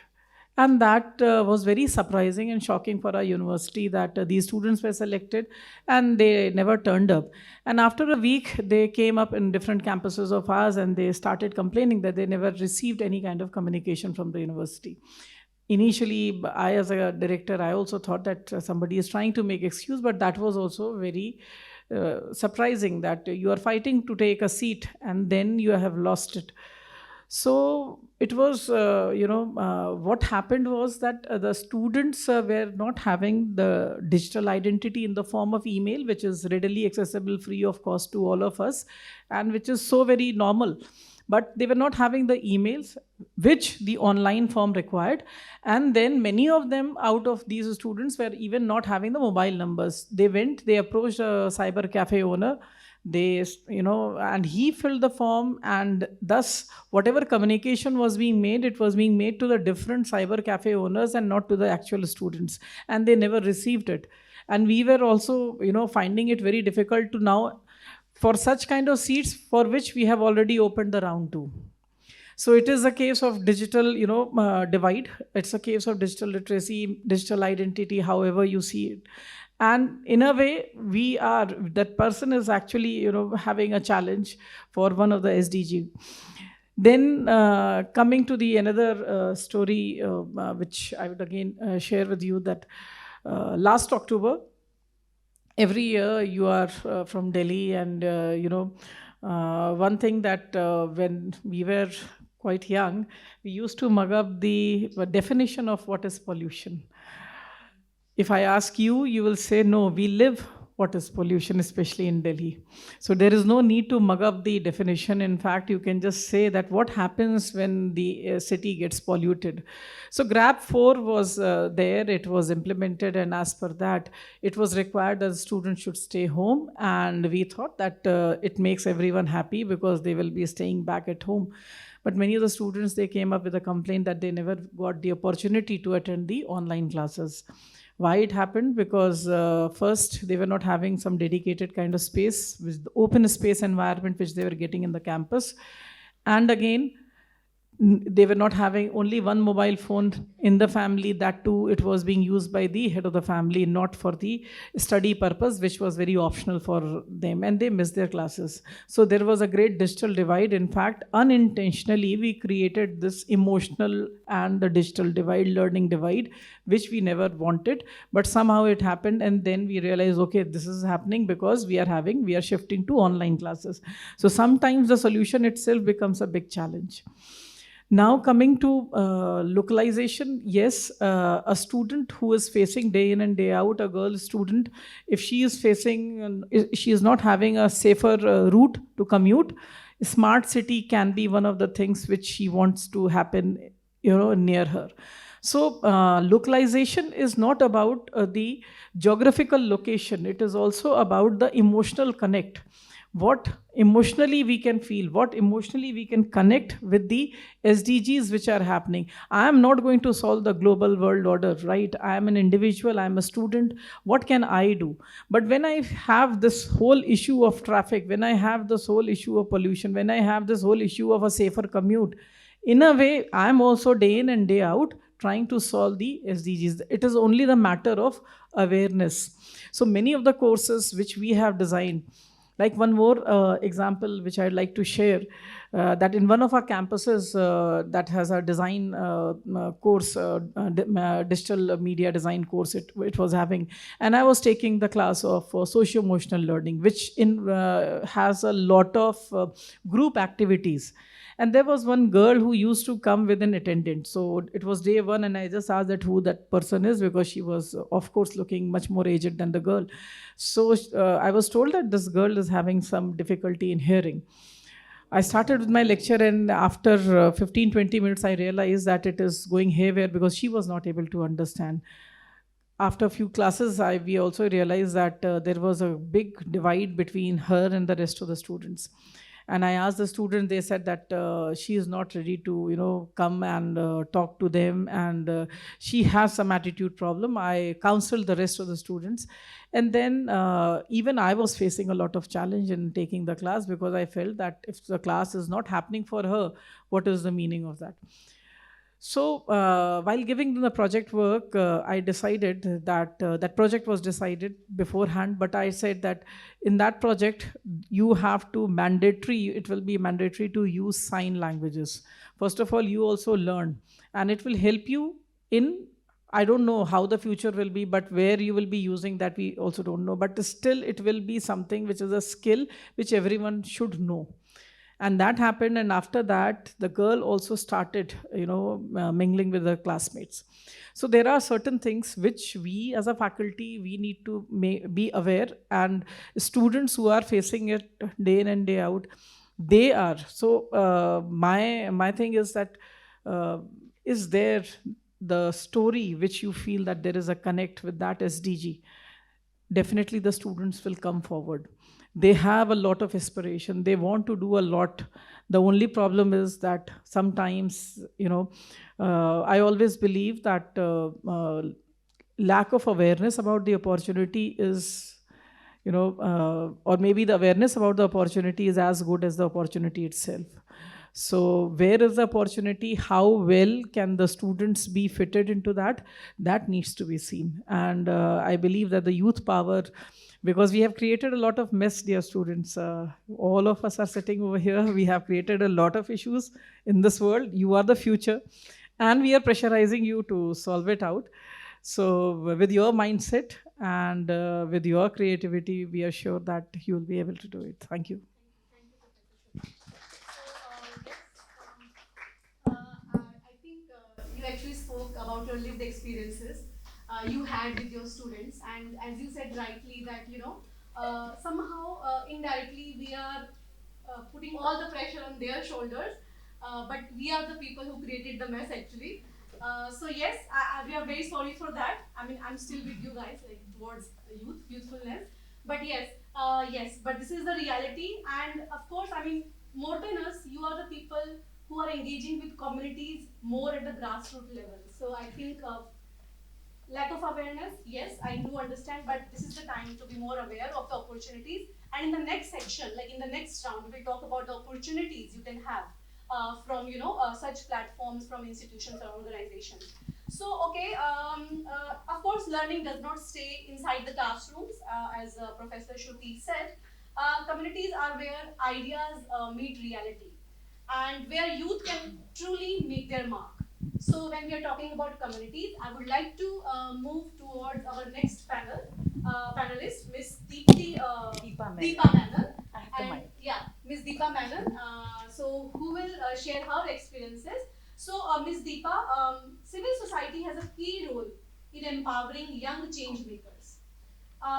And that was very surprising and shocking for our university, that these students were selected and they never turned up. And after a week, they came up in different campuses of ours and they started complaining that they never received any kind of communication from the university. Initially, I as a director, I also thought that somebody is trying to make excuse, but that was also very surprising that you are fighting to take a seat and then you have lost it. So it was, what happened was that the students were not having the digital identity in the form of email, which is readily accessible, free of cost to all of us, and which is so very normal. But they were not having the emails, which the online form required. And then many of them out of these students were even not having the mobile numbers. They approached a cyber cafe owner, and he filled the form, and thus whatever communication was being made, it was being made to the different cyber cafe owners and not to the actual students, and they never received it. And we were also finding it very difficult to now for such kind of seats for which we have already opened the round 2. So it is a case of digital divide. It's a case of digital literacy, digital identity, however you see it. And in a way, that person is actually, having a challenge for one of the SDG. Then coming to the another story, which I would again share with you, that last October, every year you are from Delhi, and one thing that when we were quite young, we used to mug up the definition of what is pollution. If I ask you, you will say, no, we live what is pollution, especially in Delhi. So there is no need to mug up the definition. In fact, you can just say that what happens when the city gets polluted. So GRAP 4 was there, it was implemented, and as per that, it was required that students should stay home. And we thought that it makes everyone happy because they will be staying back at home. But many of the students, they came up with a complaint that they never got the opportunity to attend the online classes. Why it happened? Because first, they were not having some dedicated kind of space, with the open space environment which they were getting in the campus. And again, they were not having only one mobile phone in the family. That too, it was being used by the head of the family, not for the study purpose, which was very optional for them, and they missed their classes. So there was a great digital divide. In fact, unintentionally, we created this emotional and the digital divide, learning divide, which we never wanted, but somehow it happened. And then we realized, okay, this is happening because we are shifting to online classes. So sometimes the solution itself becomes a big challenge. Now coming to localization, yes, a student who is facing day in and day out, a girl student, if she is not having a safer route to commute, smart city can be one of the things which she wants to happen, near her. So localization is not about the geographical location. It is also about the emotional connect. What emotionally we can feel, what emotionally we can connect with the SDGs which are happening. I am not going to solve the global world order, right? I am an individual, I am a student. What can I do? But when I have this whole issue of traffic, when I have this whole issue of pollution, when I have this whole issue of a safer commute, in a way, I am also day in and day out trying to solve the SDGs. It is only the matter of awareness. So many of the courses which we have designed, like one more example which I'd like to share, that in one of our campuses that has a design course, digital media design course it was having. And I was taking the class of socio-emotional learning, which has a lot of group activities. And there was one girl who used to come with an attendant. So it was day one, and I just asked that who that person is, because she was, of course, looking much more aged than the girl. So I was told that this girl is having some difficulty in hearing. I started with my lecture, and after 15-20 minutes, I realized that it is going haywire because she was not able to understand. After a few classes, we also realized that there was a big divide between her and the rest of the students. And I asked the student, they said that she is not ready to, come and talk to them, and she has some attitude problem. I counseled the rest of the students. And then even I was facing a lot of challenge in taking the class, because I felt that if the class is not happening for her, what is the meaning of that? So while giving them the project work, I decided that that project was decided beforehand, but I said that in that project, you have to it will be mandatory to use sign languages. First of all, you also learn, and it will help you in I don't know how the future will be, but where you will be using that, we also don't know. But still, it will be something which is a skill which everyone should know. And that happened, and after that, the girl also started, mingling with her classmates. So there are certain things which we, as a faculty, we need to be aware, and students who are facing it day in and day out, they are. So my thing is that, is there the story which you feel that there is a connect with that SDG? Definitely the students will come forward. They have a lot of aspiration, they want to do a lot. The only problem is that sometimes, I always believe that lack of awareness about the opportunity is, or maybe the awareness about the opportunity is as good as the opportunity itself. So where is the opportunity? How well can the students be fitted into that? That needs to be seen. And I believe that the youth power, because we have created a lot of mess, dear students. All of us are sitting over here. We have created a lot of issues in this world. You are the future, and we are pressurizing you to solve it out. So with your mindset and with your creativity, we are sure that you will be able to do it. Thank you. I think you actually spoke about your lived experiences you had with your students, and as you said rightly, that somehow indirectly we are putting all the pressure on their shoulders, but we are the people who created the mess actually. So yes, we are very sorry for that. I mean, I'm still with you guys, like towards youthfulness. But yes, but this is the reality, and of course, I mean, more than us, you are the people who are engaging with communities more at the grassroots level. So I think lack of awareness, yes, I do understand, but this is the time to be more aware of the opportunities. And in the next section, like in the next round, we'll talk about the opportunities you can have from such platforms, from institutions or organizations. So okay, of course, learning does not stay inside the classrooms, as Professor Shruti said. Communities are where ideas meet reality, and where youth can truly make their mark. So when we are talking about communities, I would like to move towards our next panelist, Miss Deepa Menon. I have the mic. Yeah, Miss Deepa Menon. So who will share her experiences. So Miss Deepa, civil society has a key role in empowering young change makers.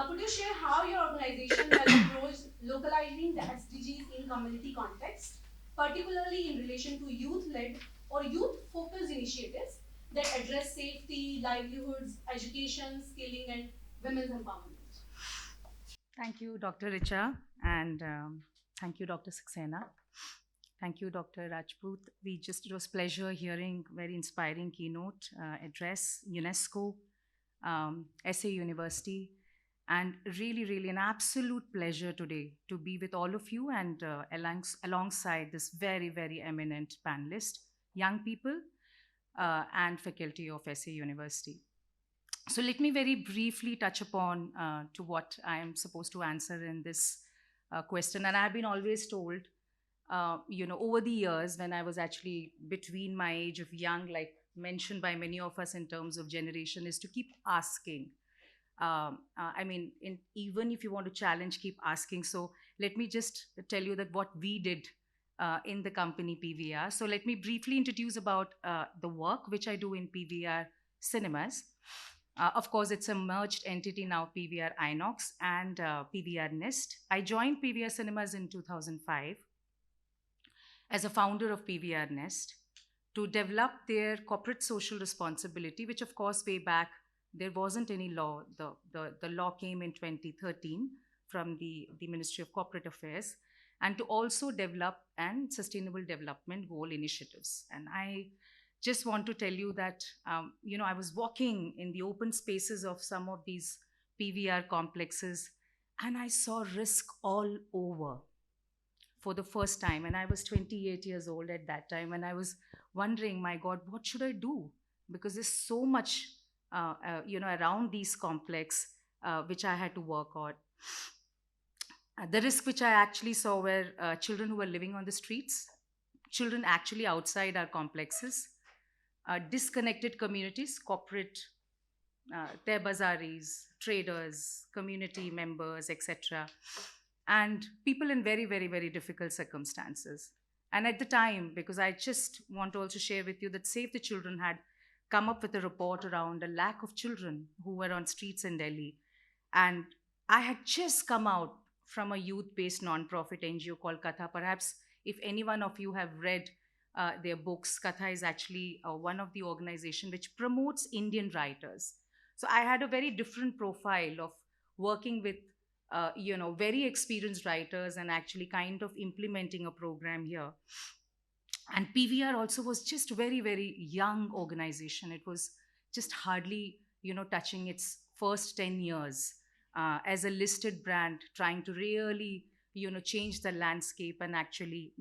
Could you share how your organization has approached localizing the SDGs in community context, particularly in relation to youth-led or youth-focused initiatives that address safety, livelihoods, education, skilling, and women's empowerment? Thank you, Dr. Richa, and thank you, Dr. Saxena. Thank you, Dr. Rajput. It was pleasure hearing very inspiring keynote address, UNESCO, SA University, and really, really an absolute pleasure today to be with all of you and alongside this very, very eminent panelist, young people and faculty of SA University. So let me very briefly touch upon to what I am supposed to answer in this question. And I've been always told, over the years when I was actually between my age of young, like mentioned by many of us in terms of generation, is to keep asking. Even if you want to challenge, keep asking. So let me just tell you that what we did in the company PVR. So let me briefly introduce about the work which I do in PVR Cinemas. Of course, it's a merged entity now, PVR Inox and PVR Nest. I joined PVR Cinemas in 2005 as a founder of PVR Nest to develop their corporate social responsibility, which of course way back, there wasn't any law. The law came in 2013 from the Ministry of Corporate Affairs, and to also develop and sustainable development goal initiatives. And I just want to tell you that, I was walking in the open spaces of some of these PVR complexes, and I saw risk all over for the first time. And I was 28 years old at that time, and I was wondering, my God, what should I do? Because there's so much, around these complex, which I had to work on. The risk which I actually saw were children who were living on the streets, children actually outside our complexes, disconnected communities, corporate their bazaris, traders, community members, etc., and people in very, very, very difficult circumstances. And at the time, because I just want to also share with you that Save the Children had come up with a report around a lack of children who were on streets in Delhi. And I had just come out from a youth-based non-profit NGO called Katha. Perhaps if any one of you have read their books, Katha is actually one of the organization which promotes Indian writers. So I had a very different profile of working with very experienced writers and actually kind of implementing a program here. And PVR also was just a very, very young organization. It was just hardly, touching its first 10 years as a listed brand, trying to really, change the landscape and actually,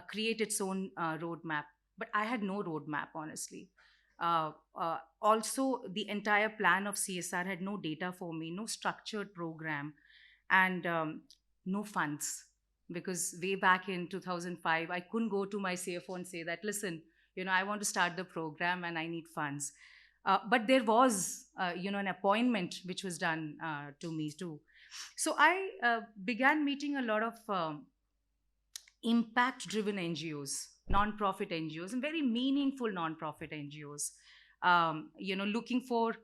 create its own roadmap. But I had no roadmap, honestly. Also, the entire plan of CSR had no data for me, no structured program, and no funds. Because way back in 2005, I couldn't go to my CFO and say that, listen, I want to start the program and I need funds. But there was, an appointment which was done to me too. So I began meeting a lot of impact-driven NGOs, non-profit NGOs, and very meaningful non-profit NGOs. Looking for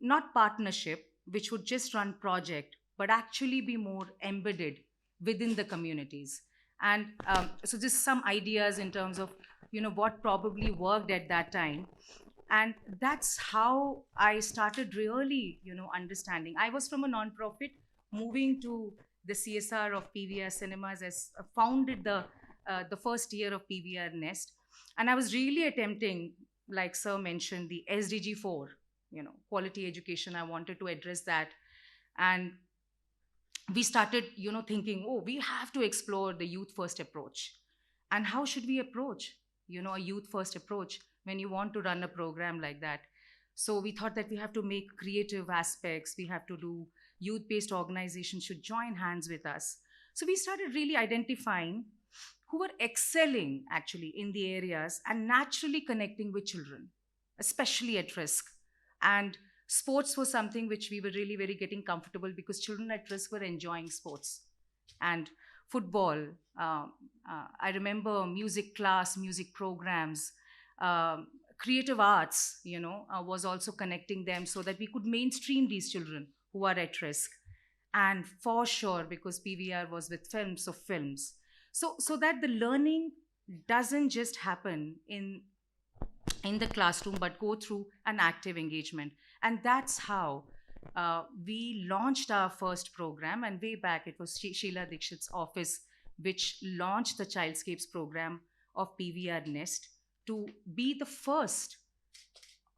not partnership, which would just run project, but actually be more embedded within the communities. And so just some ideas in terms of, what probably worked at that time. And that's how I started really, understanding. I was from a non-profit, moving to the CSR of PVR Cinemas, as founded the first year of PVR Nest. And I was really attempting, like Sir mentioned, the SDG 4, quality education. I wanted to address that. And we started, thinking, oh, we have to explore the youth first approach. And how should we approach, a youth first approach when you want to run a program like that? So we thought that we have to make creative aspects. We have to do youth-based organizations should join hands with us. So we started really identifying who were excelling actually in the areas and naturally connecting with children, especially at risk. And sports was something which we were really very getting comfortable because children at risk were enjoying sports. And football, I remember music class, music programs, creative arts, was also connecting them so that we could mainstream these children who are at risk. And for sure, because PVR was with films of films. So that the learning doesn't just happen in the classroom, but go through an active engagement. And that's how we launched our first program. And way back, it was Sheila Dixit's office, which launched the Childscapes program of PVR Nest to be the first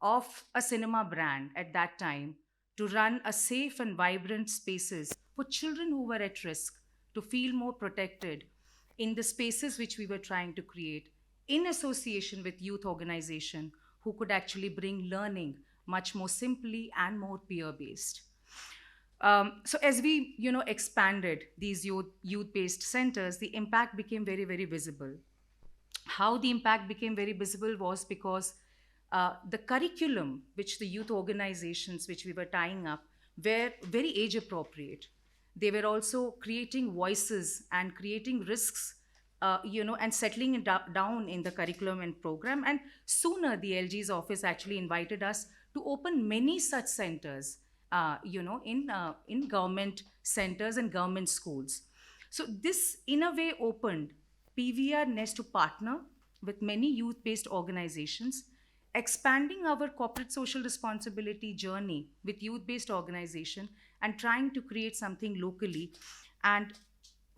of a cinema brand at that time to run a safe and vibrant spaces for children who were at risk to feel more protected in the spaces which we were trying to create in association with youth organization who could actually bring learning much more simply and more peer-based. So as we, expanded these youth-based centers, the impact became very, very visible. How the impact became very visible was because the curriculum which the youth organizations which we were tying up were very age appropriate. They were also creating voices and creating risks, and settling it down in the curriculum and program. And sooner the LG's office actually invited us to open many such centers, in government centers and government schools. So this, in a way, opened PVR Nest to partner with many youth-based organizations, expanding our corporate social responsibility journey with youth-based organization and trying to create something locally. And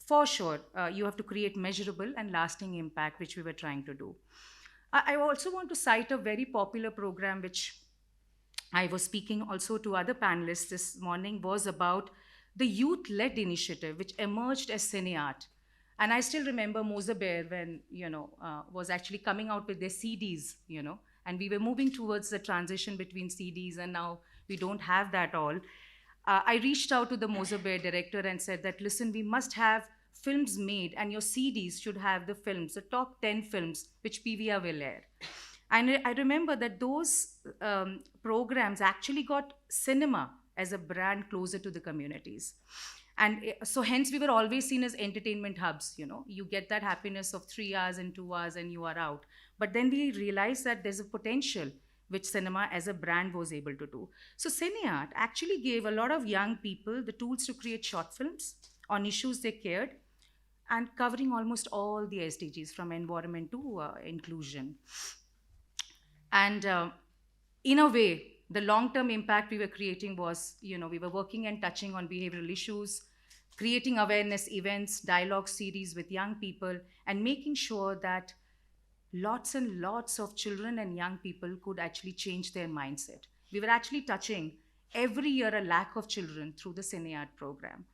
for sure, you have to create measurable and lasting impact, which we were trying to do. I also want to cite a very popular program, which I was speaking also to other panelists this morning, was about the youth-led initiative, which emerged as CineArt. And I still remember Moser Bear when, was actually coming out with their CDs, and we were moving towards the transition between CDs, and now we don't have that all. I reached out to the Moser Bear director and said that, listen, we must have films made, and your CDs should have the films, the top 10 films, which PVR will air. And I remember that those programs actually got cinema as a brand closer to the communities. And so hence we were always seen as entertainment hubs. You get that happiness of 3 hours and 2 hours and you are out. But then we realized that there's a potential which cinema as a brand was able to do. So Cineart actually gave a lot of young people the tools to create short films on issues they cared, and covering almost all the SDGs from environment to inclusion. And in a way, the long-term impact we were creating was, we were working and touching on behavioral issues, creating awareness events, dialogue series with young people, and making sure that lots and lots of children and young people could actually change their mindset. We were actually touching every year a lakh of children through the Cineart program.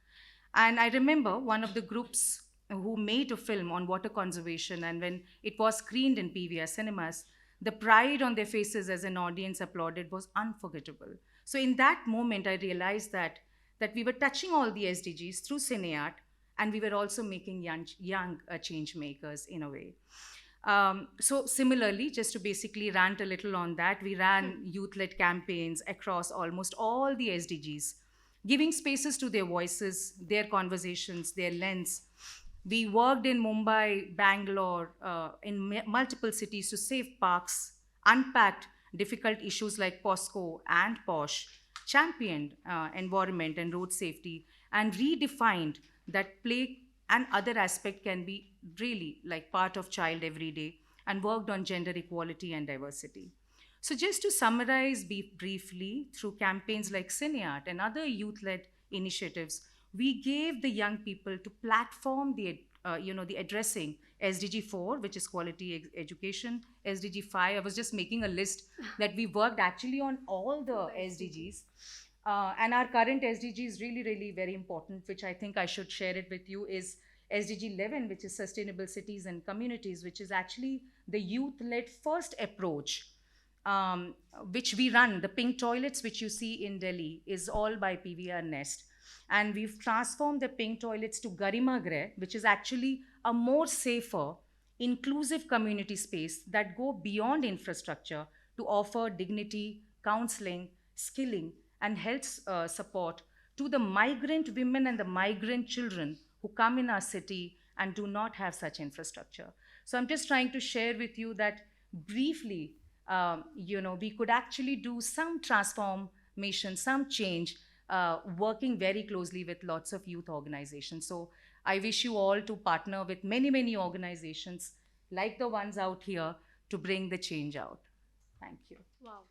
And I remember one of the groups who made a film on water conservation, and when it was screened in PVR cinemas, the pride on their faces as an audience applauded was unforgettable. So in that moment, I realized that we were touching all the SDGs through Cineart, and we were also making young change makers in a way. So similarly, just to basically rant a little on that, we ran youth-led campaigns across almost all the SDGs, giving spaces to their voices, their conversations, their lens. We worked in Mumbai, Bangalore, in multiple cities to save parks, unpacked difficult issues like POSCO and POSH, championed environment and road safety, and redefined that play and other aspect can be really like part of child every day, and worked on gender equality and diversity. So just to summarize briefly, through campaigns like Cineart and other youth-led initiatives, we gave the young people to platform the addressing SDG 4, which is quality education, SDG 5. I was just making a list that we worked actually on all the SDGs. And our current SDG is really, really very important, which I think I should share it with you, is SDG 11, which is Sustainable Cities and Communities, which is actually the youth-led first approach, which we run. The pink toilets, which you see in Delhi, is all by PVR Nest. And we've transformed the pink toilets to Garima Greh, which is actually a more safer, inclusive community space that go beyond infrastructure to offer dignity, counseling, skilling, and health support to the migrant women and the migrant children who come in our city and do not have such infrastructure. So I'm just trying to share with you that briefly, we could actually do some transformation, some change, working very closely with lots of youth organizations. So I wish you all to partner with many, many organizations like the ones out here to bring the change out. Thank you. Wow.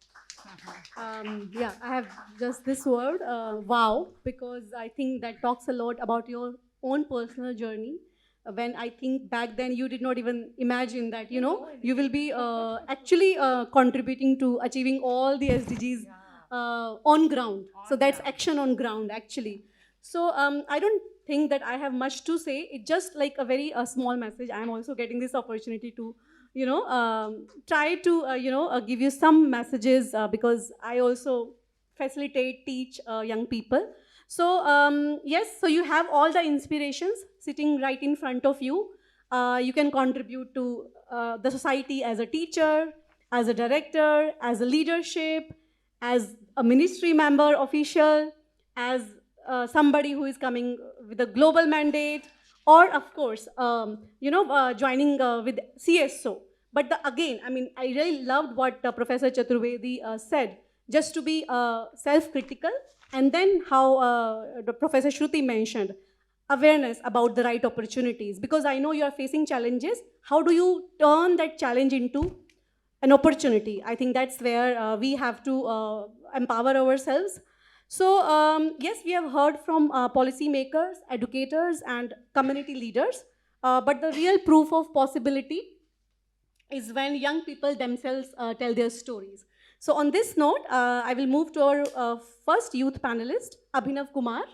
Yeah, I have just this word, wow, because I think that talks a lot about your own personal journey. When I think back then you did not even imagine that, you will be actually contributing to achieving all the SDGs on ground. So that's action on ground, actually. So I don't think that I have much to say. It's just like a very small message. I'm also getting this opportunity to try to, give you some messages because I also facilitate, teach young people. So yes, so you have all the inspirations sitting right in front of you. You can contribute to the society as a teacher, as a director, as a leadership, as a ministry member, official, as somebody who is coming with a global mandate, or of course, joining with CSO. But again, I mean, I really loved what Professor Chaturvedi said, just to be self-critical, and then how the Professor Shruti mentioned, awareness about the right opportunities. Because I know you are facing challenges. How do you turn that challenge into an opportunity? I think that's where we have to empower ourselves. So yes, we have heard from policymakers, educators, and community leaders. But the real proof of possibility is when young people themselves tell their stories. So on this note, I will move to our first youth panelist, Abhinav Kumar.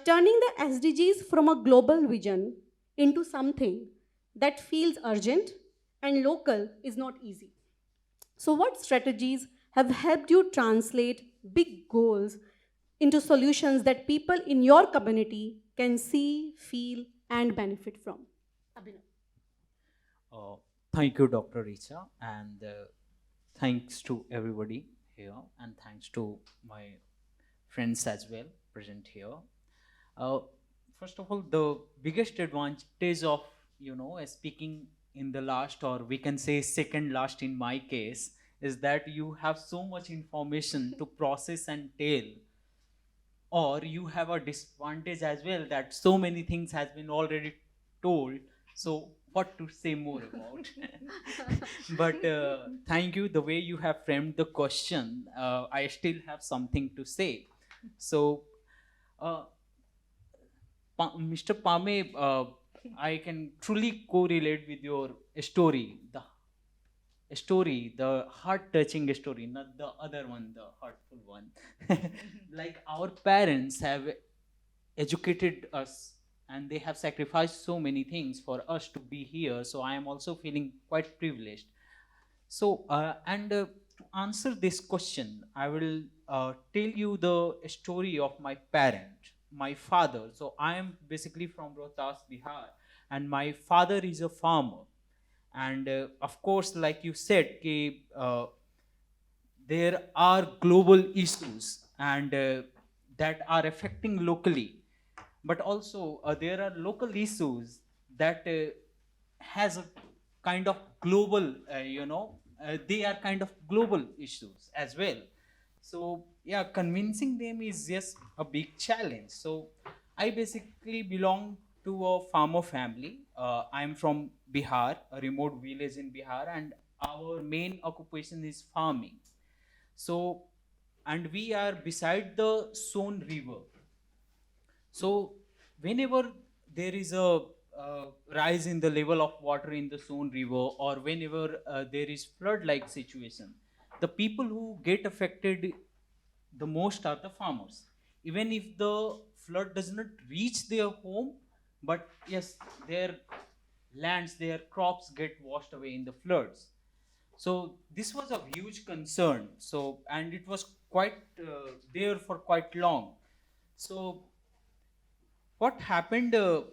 Turning the SDGs from a global vision into something that feels urgent and local is not easy. So what strategies have helped you translate big goals into solutions that people in your community can see, feel, and benefit from? Abhinav. Thank you, Dr. Richa, and thanks to everybody here, and thanks to my friends as well present here. Uh, First of all, the biggest advantage of speaking in the last, or we can say second last in my case, is that you have so much information to process and tell, or you have a disadvantage as well that so many things has been already told, so what to say more about. But thank you the way you have framed the question. I still have something to say. So uh, Mr. Pame, I can truly correlate with your story, the heart touching story, not the other one, the hurtful one. Like our parents have educated us and they have sacrificed so many things for us to be here. So I am also feeling quite privileged. So, to answer this question, I will tell you the story of my parent, my father. So, I am basically from Rohtas, Bihar, and my father is a farmer. And of course, like you said, there are global issues and that are affecting locally, but also there are local issues that has a kind of global they are kind of global issues as well. So yeah, convincing them is just a big challenge. So I basically belong to a farmer family. I'm from Bihar, a remote village in Bihar, and our main occupation is farming. So, and we are beside the Son River. So, whenever there is a rise in the level of water in the Son River, or whenever there is flood-like situation, the people who get affected the most are the farmers. Even if the flood does not reach their home, but yes, their lands, their crops get washed away in the floods. So this was a huge concern. So, and it was quite there for quite long. So what happened a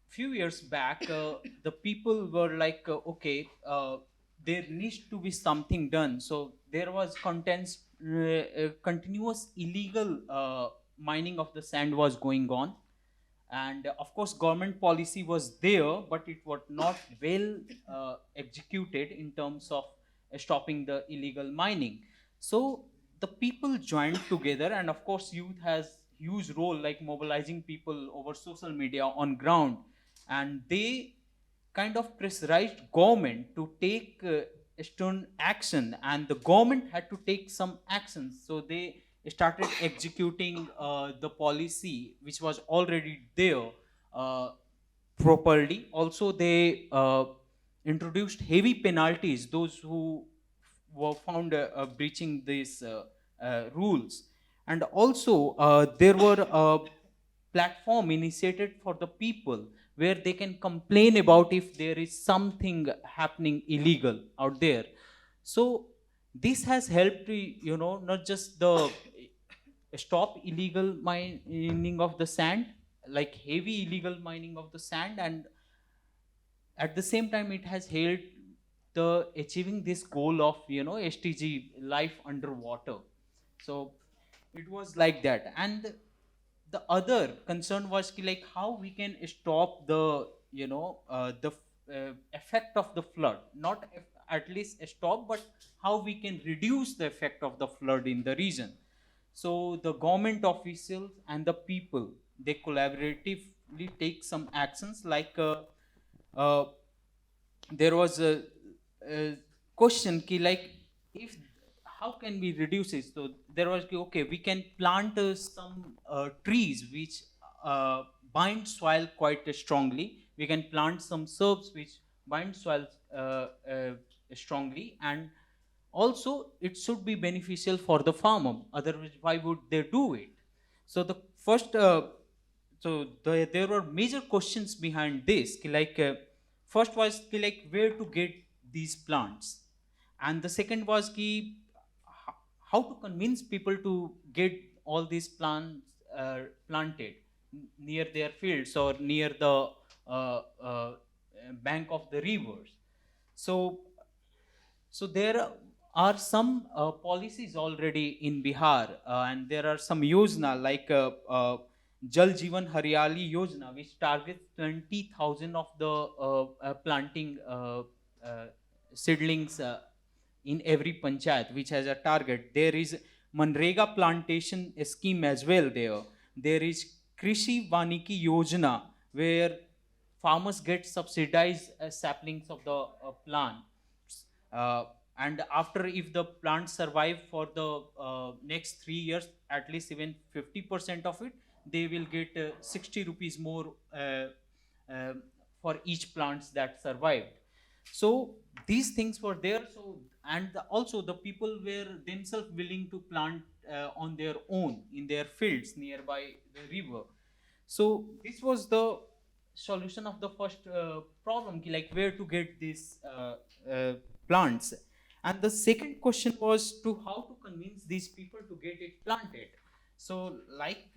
few years back, the people were like, okay, there needs to be something done. So there was continuous illegal mining of the sand was going on, and of course government policy was there, but it was not well executed in terms of stopping the illegal mining. So the people joined together, and of course youth has huge role like mobilizing people over social media on ground, and they kind of pressurized government to take stern action, and the government had to take some actions. So they started executing the policy which was already there uh, properly. Also they introduced heavy penalties those who were found breaching these rules. And also there were a platform initiated for the people where they can complain about if there is something happening illegal out there. So this has helped, not just the stop illegal mining of the sand, like heavy illegal mining of the sand, and at the same time it has helped the achieving this goal of SDG life underwater. So it was like that. And the other concern was like how we can stop the effect of the flood, not at least stop, but how we can reduce the effect of the flood in the region. So the government officials and the people, they collaboratively take some actions like uh, there was a question ki like if how can we reduce it. So there was ki, okay, we can plant some trees which bind soil quite strongly. We can plant some herbs which bind soil strongly, and also it should be beneficial for the farmer, otherwise why would they do it. So the first there were major questions behind this like first was ki, like where to get these plants, and the second was ki, how to convince people to get all these plants planted near their fields or near the uh, uh, bank of the rivers. So there are some policies already in Bihar, and there are some yojana like Jal Jeevan Haryali Yojana, which targets 20,000 of the planting uh, seedlings in every panchayat, which has a target. There is Manrega plantation scheme as well there. There is Krishi Vaniki Yojana, where farmers get subsidized saplings of the plant. Uh, and after, if the plants survive for the next 3 years, at least even 50% of it, they will get 60 rupees more uh, for each plants that survived. So these things were there. So, and also the people were themselves willing to plant on their own in their fields nearby the river. So this was the solution of the first problem, like where to get these plants. And the second question was to how to convince these people to get it planted. So like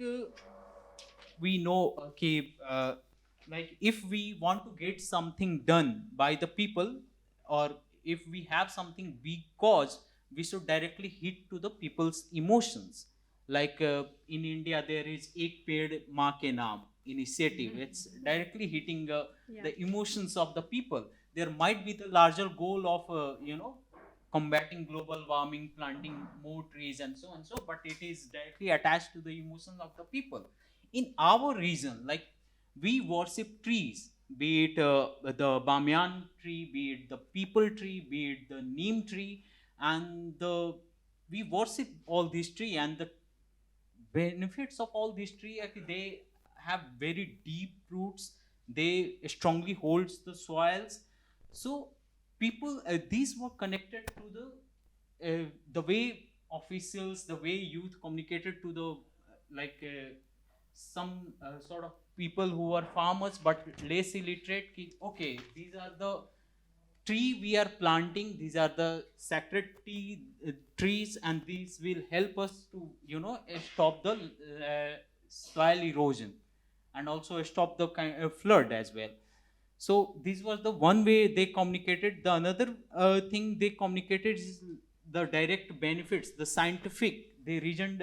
we know, okay, like if we want to get something done by the people, or if we have something big cause, we should directly hit to the people's emotions. Like in India, there is Ek Ped Maa Ke Naam initiative. It's directly hitting the emotions of the people. There might be the larger goal of, combating global warming, planting more trees, and so on. So, but it is directly attached to the emotions of the people. In our region, like we worship trees, be it the Bamyan tree, be it the people tree, be it the neem tree, and we worship all these trees, and the benefits of all these trees, they have very deep roots. They strongly holds the soils. So people, these were connected to the way officials, the way youth communicated to the some sort of people who are farmers but less illiterate. Okay, these are the tree we are planting, these are the sacred trees, and these will help us to stop the soil erosion, and also stop the kind of flood as well. So this was the one way they communicated. The another thing they communicated is the direct benefits, the scientific. They reasoned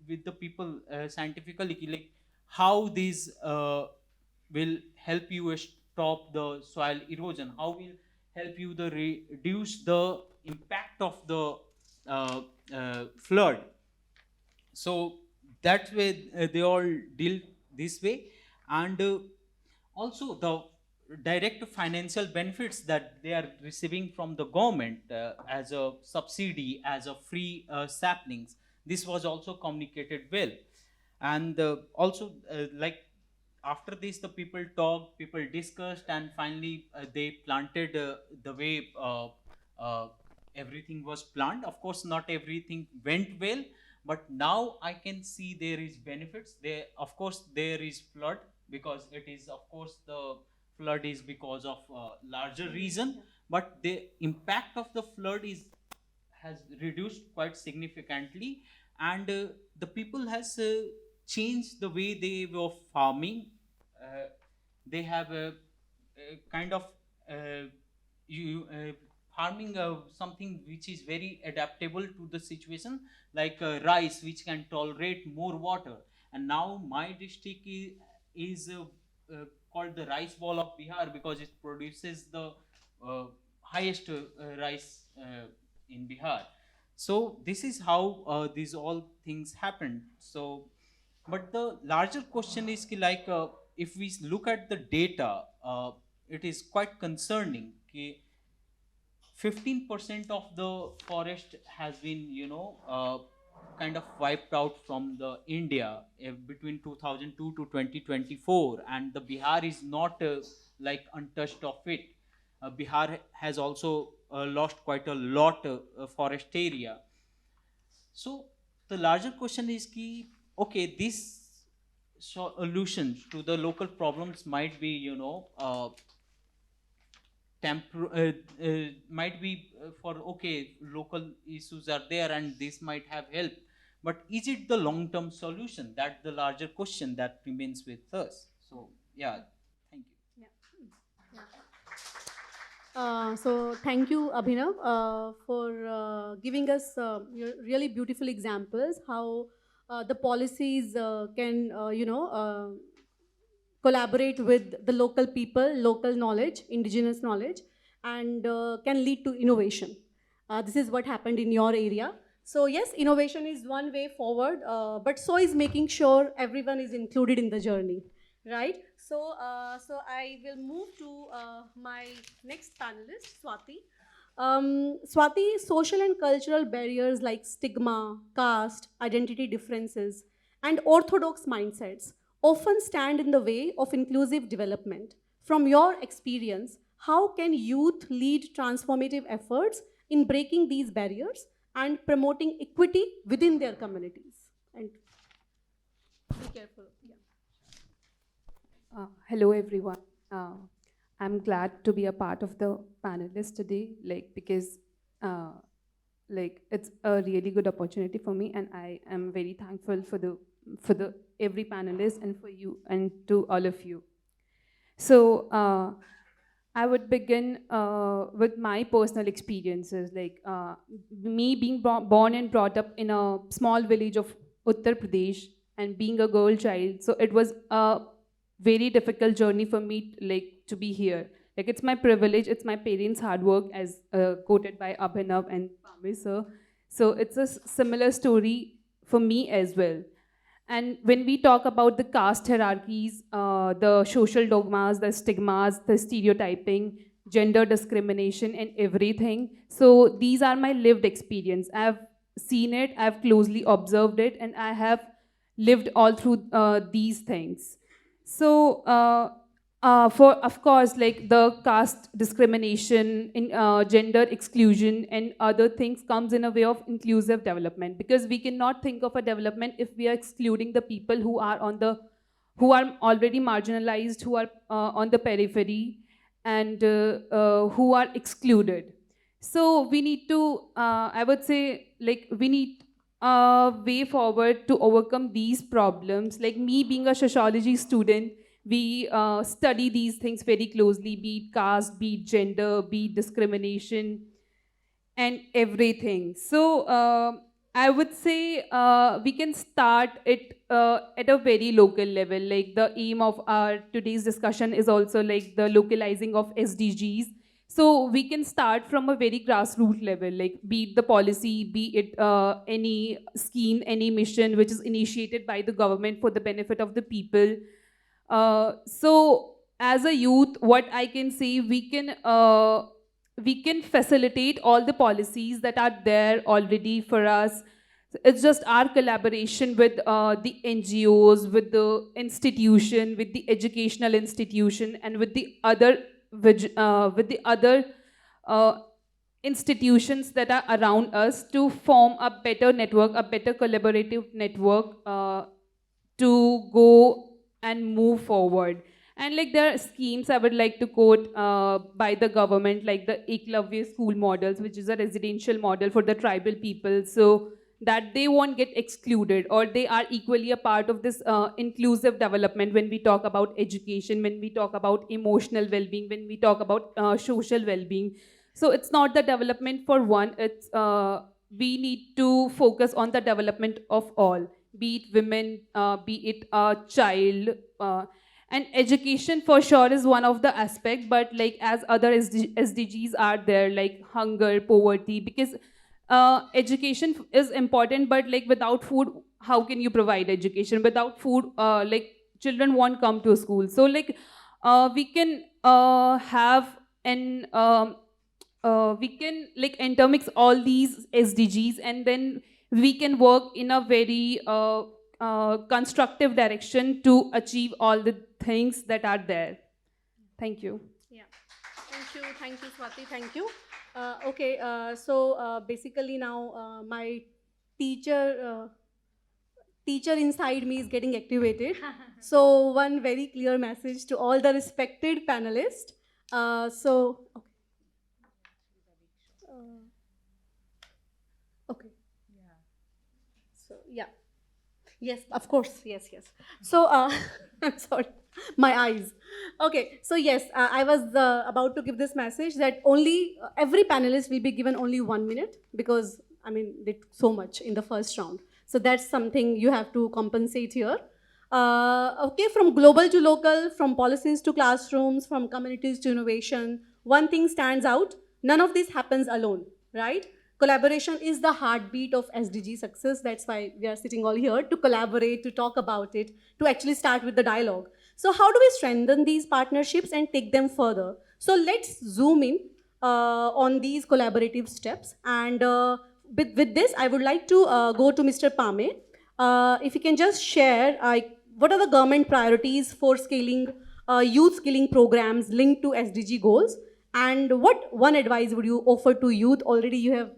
with the people scientifically, like how these will help you stop the soil erosion, how will help you the reduce the impact of the flood. So that way they all deal this way. And also the direct financial benefits that they are receiving from the government as a subsidy, as a free saplings, this was also communicated well. And also like after this, the people talked, people discussed, and finally they planted the way everything was planned. Of course, not everything went well, but now I can see there is benefits. There, of course, there is flood, because it is, of course, the flood is because of larger reason, but the impact of the flood has reduced quite significantly. And the people has changed the way they were farming. uh, they have a kind of you farming something which is very adaptable to the situation, like rice which can tolerate more water. And now my district is called the rice ball of Bihar, because it produces the uh, highest rice in Bihar. So this is how these all things happened. So, but the larger question is ki, like if we look at the data, it is quite concerning. 15% of the forest has been, kind of wiped out from the India between 2002 to 2024, and the Bihar is not like untouched of it. Bihar has also lost quite a lot forest area. So the larger question is ki, okay, these solutions to the local problems might be, might be for, okay, local issues are there and this might have helped, but is it the long term solution? That's the larger question that remains with us. So yeah, thank you. Yeah. So thank you, Abhinav, for giving us really beautiful examples how the policies can, collaborate with the local people, local knowledge, indigenous knowledge, and can lead to innovation. This is what happened in your area. So yes, innovation is one way forward, but so is making sure everyone is included in the journey, right? So I will move to my next panelist, Swati. Swati, social and cultural barriers like stigma, caste, identity differences, and orthodox mindsets often stand in the way of inclusive development. From your experience, how can youth lead transformative efforts in breaking these barriers and promoting equity within their communities? And be careful. Yeah. Hello, everyone. I'm glad to be a part of the panelists today, because it's a really good opportunity for me, and I am very thankful for the every panelist and for you and to all of you. So I would begin with my personal experiences, me being born and brought up in a small village of Uttar Pradesh and being a girl child. So it was a very difficult journey for me, to be here. Like, it's my privilege, it's my parents' hard work, as quoted by Abhinav and Pame sir. So it's a similar story for me as well. And when we talk about the caste hierarchies, the social dogmas, the stigmas, the stereotyping, gender discrimination, and everything, so these are my lived experience. I've seen it, I've closely observed it, and I have lived all through these things. So, for of course, like the caste discrimination, in gender exclusion, and other things comes in a way of inclusive development, because we cannot think of a development if we are excluding the people who are already marginalized, who are on the periphery, and who are excluded. So we need to, I would say, we need a way forward to overcome these problems. Like, me being a sociology student, we study these things very closely, be it caste, be it gender, be it discrimination, and everything. So I would say we can start it at a very local level. Like, the aim of our today's discussion is also like the localizing of SDGs. So we can start from a very grassroots level, like be it the policy, be it any scheme, any mission which is initiated by the government for the benefit of the people. So as a youth, what I can say, we can facilitate all the policies that are there already for us. It's just our collaboration with the NGOs, with the institution, with the educational institution, and with the other uh, institutions that are around us, to form a better network, a better collaborative network, to go and move forward. And like, there are schemes I would like to quote by the government, like the Eklavya school models, which is a residential model for the tribal people, so that they won't get excluded, or they are equally a part of this inclusive development. When we talk about education, when we talk about emotional well-being, when we talk about social well-being, so it's not the development for one, it's we need to focus on the development of all, be it women, be it a child. And education for sure is one of the aspect, but like, as other SDGs are there, like hunger, poverty, because education is important, but like, without food, how can you provide education? Without food, like, children won't come to school. So like, we can have an we can like intermix all these SDGs, and then we can work in a very constructive direction to achieve all the things that are there. Thank you. Yeah. Thank you, Swati. Thank you. Okay. So basically now my teacher. Teacher inside me is getting activated. So one very clear message to all the respected panelists. Okay. Okay. So yeah. Yes, of course. Yes, yes. So, I'm sorry, my eyes. Okay, so yes, I was about to give this message that only every panelist will be given only 1 minute because I mean they took so much in the first round. So that's something you have to compensate here. Okay, from global to local, from policies to classrooms, from communities to innovation, one thing stands out: none of this happens alone, right? Collaboration is the heartbeat of SDG success. That's why we are sitting all here to collaborate, to talk about it, to actually start with the dialogue. So how do we strengthen these partnerships and take them further? So let's zoom in on these collaborative steps. And with this, I would like to go to Mr. Pame. If you can just share what are the government priorities for scaling youth skilling programs linked to SDG goals? And what one advice would you offer to youth? Already you have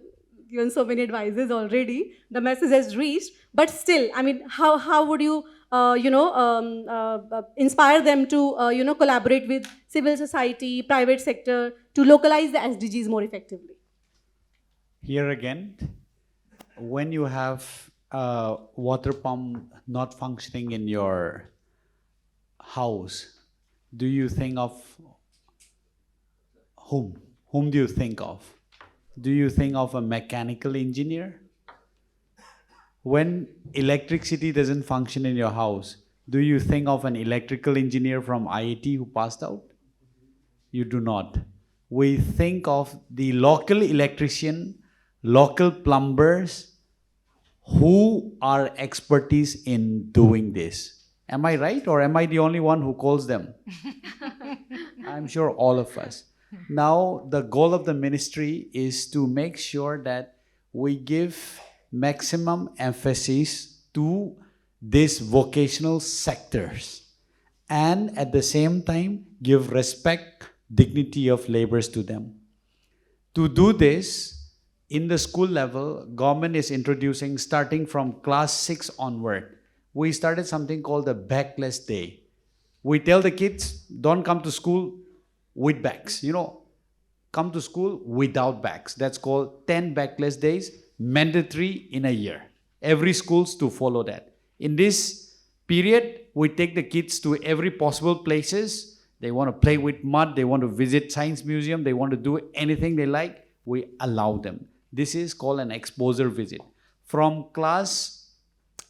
given so many advices already. The message has reached, but still, I mean, how would you, inspire them to, collaborate with civil society, private sector to localize the SDGs more effectively? Here again, when you have a water pump not functioning in your house, do you think of whom? Whom do you think of? Do you think of a mechanical engineer? When electricity doesn't function in your house, do you think of an electrical engineer from IIT who passed out? You do not. We think of the local electrician, local plumbers who are expertise in doing this. Am I right, or am I the only one who calls them? I'm sure all of us. Now, the goal of the ministry is to make sure that we give maximum emphasis to these vocational sectors and at the same time give respect, dignity of labors to them. To do this, in the school level, government is introducing, starting from class 6 onward, we started something called the Backless Day. We tell the kids, don't come to school with bags, come to school without bags. That's called 10 backless days, mandatory in a year. Every school's to follow that. In this period, we take the kids to every possible places. They want to play with mud, they want to visit science museum, they want to do anything they like, we allow them. This is called an exposure visit. From class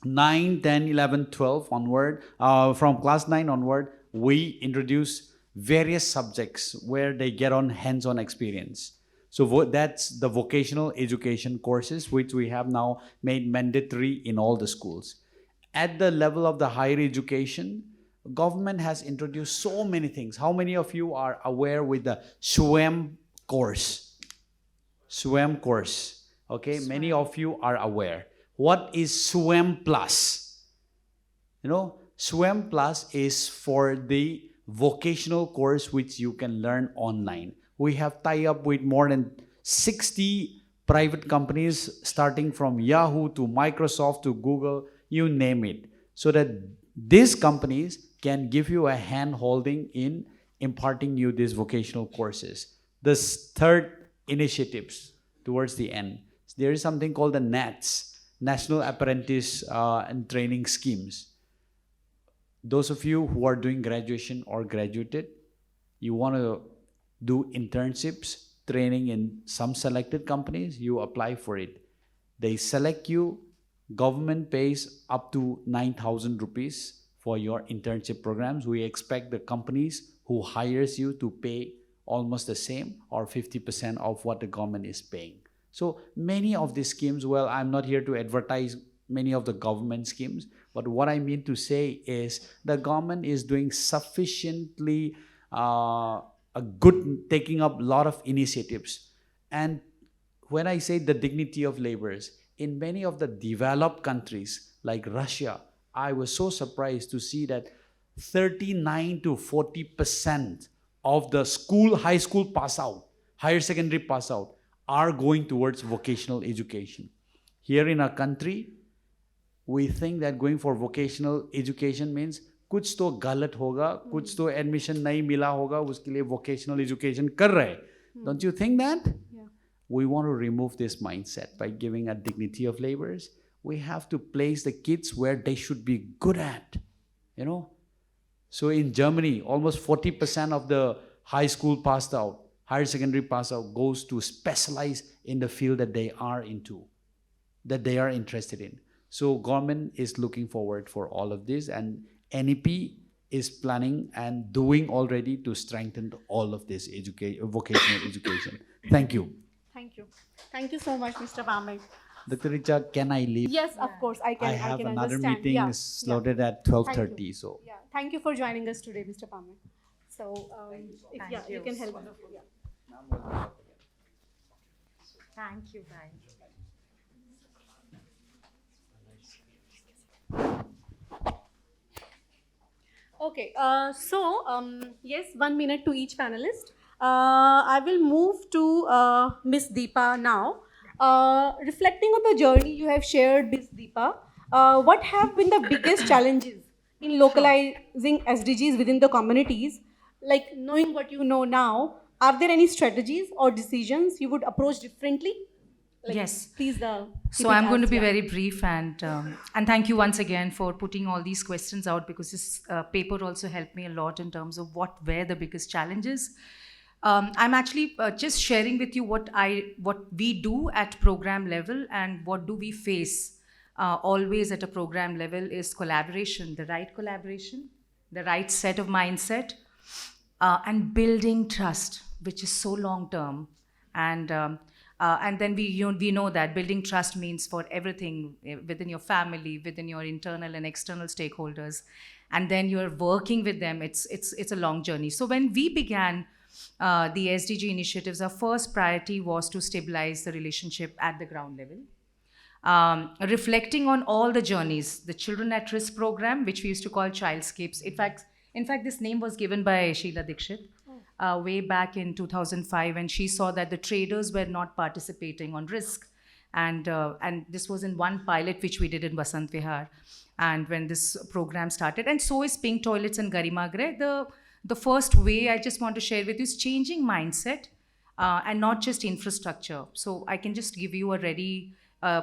9, 10, 11, 12 onward, from class 9 onward, we introduce various subjects where they get on hands-on experience. So that's the vocational education courses, which we have now made mandatory in all the schools. At the level of the higher education, government has introduced so many things. How many of you are aware with the SWAM course? SWAM course, okay? SWAM. Many of you are aware. What is SWAM Plus? SWAM Plus is for the vocational course which you can learn online. We have tie-up with more than 60 private companies, starting from Yahoo to Microsoft to Google, you name it, so that these companies can give you a hand-holding in imparting you these vocational courses. The third initiatives towards the end, there is something called the NATS, National Apprentice and Training Schemes. Those of you who are doing graduation or graduated, you want to do internships, training in some selected companies, you apply for it. They select you, government pays up to 9,000 rupees for your internship programs. We expect the companies who hires you to pay almost the same or 50% of what the government is paying. So many of these schemes, well, I'm not here to advertise many of the government schemes, but what I mean to say is the government is doing sufficiently a good, taking up a lot of initiatives. And when I say the dignity of laborers, in many of the developed countries like Russia, I was so surprised to see that 39 to 40% of the high school pass out, higher secondary pass out, are going towards vocational education. Here in our country, we think that going for vocational education means कुछ तो गलत होगा, कुछ तो admission नहीं मिला होगा, उसके लिए vocational education कर रहे. Don't you think that? Yeah. We want to remove this mindset by giving a dignity of laborers. we have to place the kids where they should be good at, you know. So in Germany, almost 40% of the high school passed out, higher secondary passed out, goes to specialize in the field that they are into, that they are interested in. So government is looking forward for all of this, and NEP is planning and doing already to strengthen all of this vocational education. Thank you. Thank you. Thank you so much, Mr. Pame. Dr. Richa, can I leave? Yes, of course, I can. I have can another understand. meeting Yeah, slotted at Thank 12:30. you. So Yeah, thank you for joining us today, Mr. Pame. So, you can help. Yeah. Thank you, bye. Okay, yes, 1 minute to each panelist. I will move to Miss Deepa now. Reflecting on the journey you have shared, Miss Deepa, what have been the biggest challenges in localizing SDGs within the communities? Like, knowing what you know now, are there any strategies or decisions you would approach differently? Like, Yes. Please. So I'm going to be very brief, and thank you once again for putting all these questions out, because this paper also helped me a lot in terms of what were the biggest challenges. I'm actually just sharing with you what we do at program level, and what do we face always at a program level is collaboration, the right set of mindset, and building trust, which is so long term. And then we know that building trust means for everything within your family, within your internal and external stakeholders, and then you're working with them. It's a long journey. So when we began the SDG initiatives, our first priority was to stabilize the relationship at the ground level. Reflecting on all the journeys, the Children at Risk program, which we used to call Childscapes. In fact, this name was given by Sheila Dikshit way back in 2005, and she saw that the traders were not participating on risk. And this was in one pilot which we did in Vasant Vihar. And when this program started, and so is Pink Toilets and Garima Greh, the first way I just want to share with you is changing mindset and not just infrastructure. So I can just give you a ready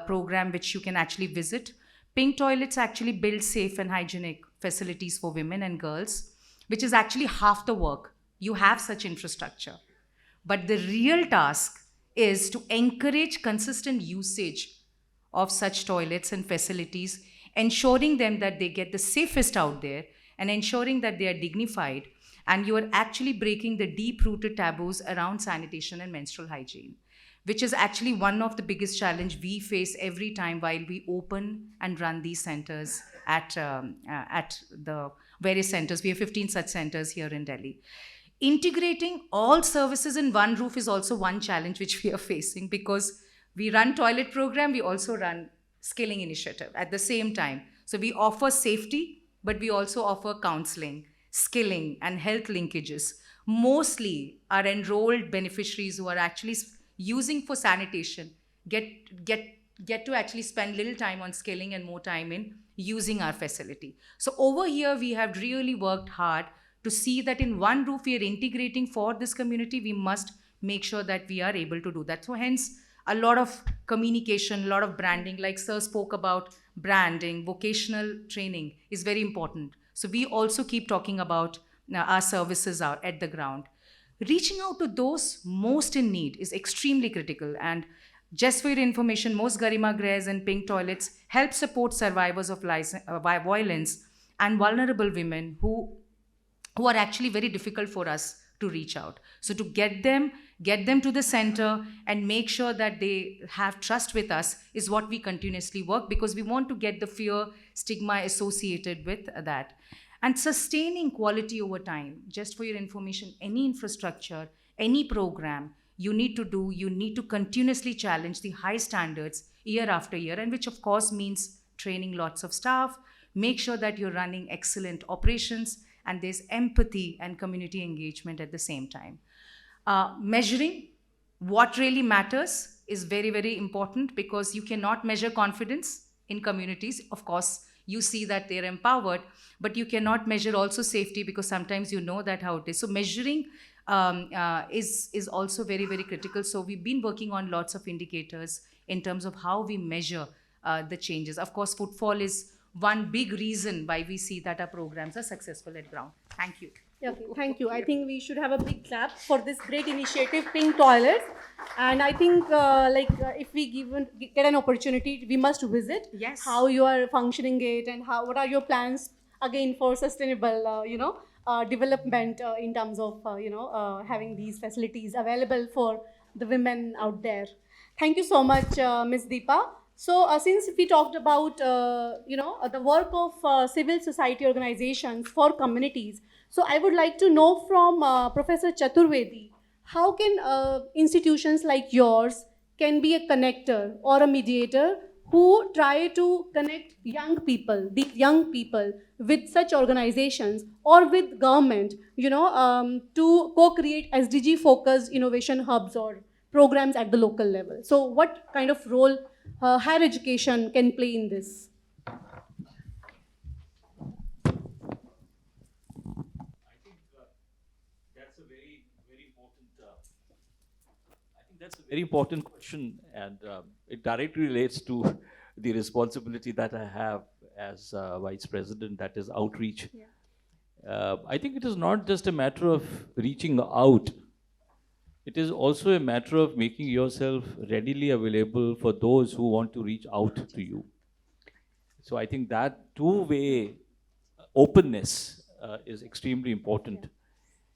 program which you can actually visit. Pink Toilets actually build safe and hygienic facilities for women and girls, which is actually half the work. You have such infrastructure. But the real task is to encourage consistent usage of such toilets and facilities, ensuring them that they get the safest out there, and ensuring that they are dignified, and you are actually breaking the deep-rooted taboos around sanitation and menstrual hygiene, which is actually one of the biggest challenge we face every time while we open and run these centers at the various centers. We have 15 such centers here in Delhi. Integrating all services in one roof is also one challenge which we are facing, because we run toilet program, we also run skilling initiative at the same time. So we offer safety, but we also offer counseling, skilling, and health linkages. Mostly our enrolled beneficiaries who are actually using for sanitation get to actually spend little time on skilling and more time in using our facility. So over here, we have really worked hard to see that in one roof we are integrating for this community. We must make sure that we are able to do that. So hence, a lot of communication, a lot of branding, like Sir spoke about branding, vocational training is very important. So we also keep talking about our services are at the ground. Reaching out to those most in need is extremely critical. And just for your information, most Garima Grehs and Pink Toilets help support survivors of violence and vulnerable women who are actually very difficult for us to reach out. So to get them to the center and make sure that they have trust with us is what we continuously work, because we want to get the fear, stigma associated with that. And sustaining quality over time. Just for your information, any infrastructure, any program you need to continuously challenge the high standards year after year, and which of course means training lots of staff, make sure that you're running excellent operations, and there's empathy and community engagement at the same time. Measuring what really matters is very, very important, because you cannot measure confidence in communities. Of course, you see that they're empowered, but you cannot measure also safety, because sometimes you know that how it is. So measuring is also very, very critical. So we've been working on lots of indicators in terms of how we measure the changes. Of course, footfall is one big reason why we see that our programs are successful at ground. Thank you. Yeah, okay, thank you. I think we should have a big clap for this great initiative, Pink Toilets. And I think if we get an opportunity, we must visit Yes. how you are functioning it and what are your plans again for sustainable, development in terms of, having these facilities available for the women out there. Thank you so much, Ms. Deepa. So since we talked about, the work of civil society organizations for communities, so I would like to know from Professor Chaturvedi, how can institutions like yours can be a connector or a mediator who try to connect these young people with such organizations or with government, to co-create SDG focused innovation hubs or programs at the local level. So what kind of role higher education can play in this? That's a very important question, and it directly relates to the responsibility that I have as Vice President, that is outreach. Yeah. I think it is not just a matter of reaching out. It is also a matter of making yourself readily available for those who want to reach out to you. So I think that two-way openness is extremely important. Yeah.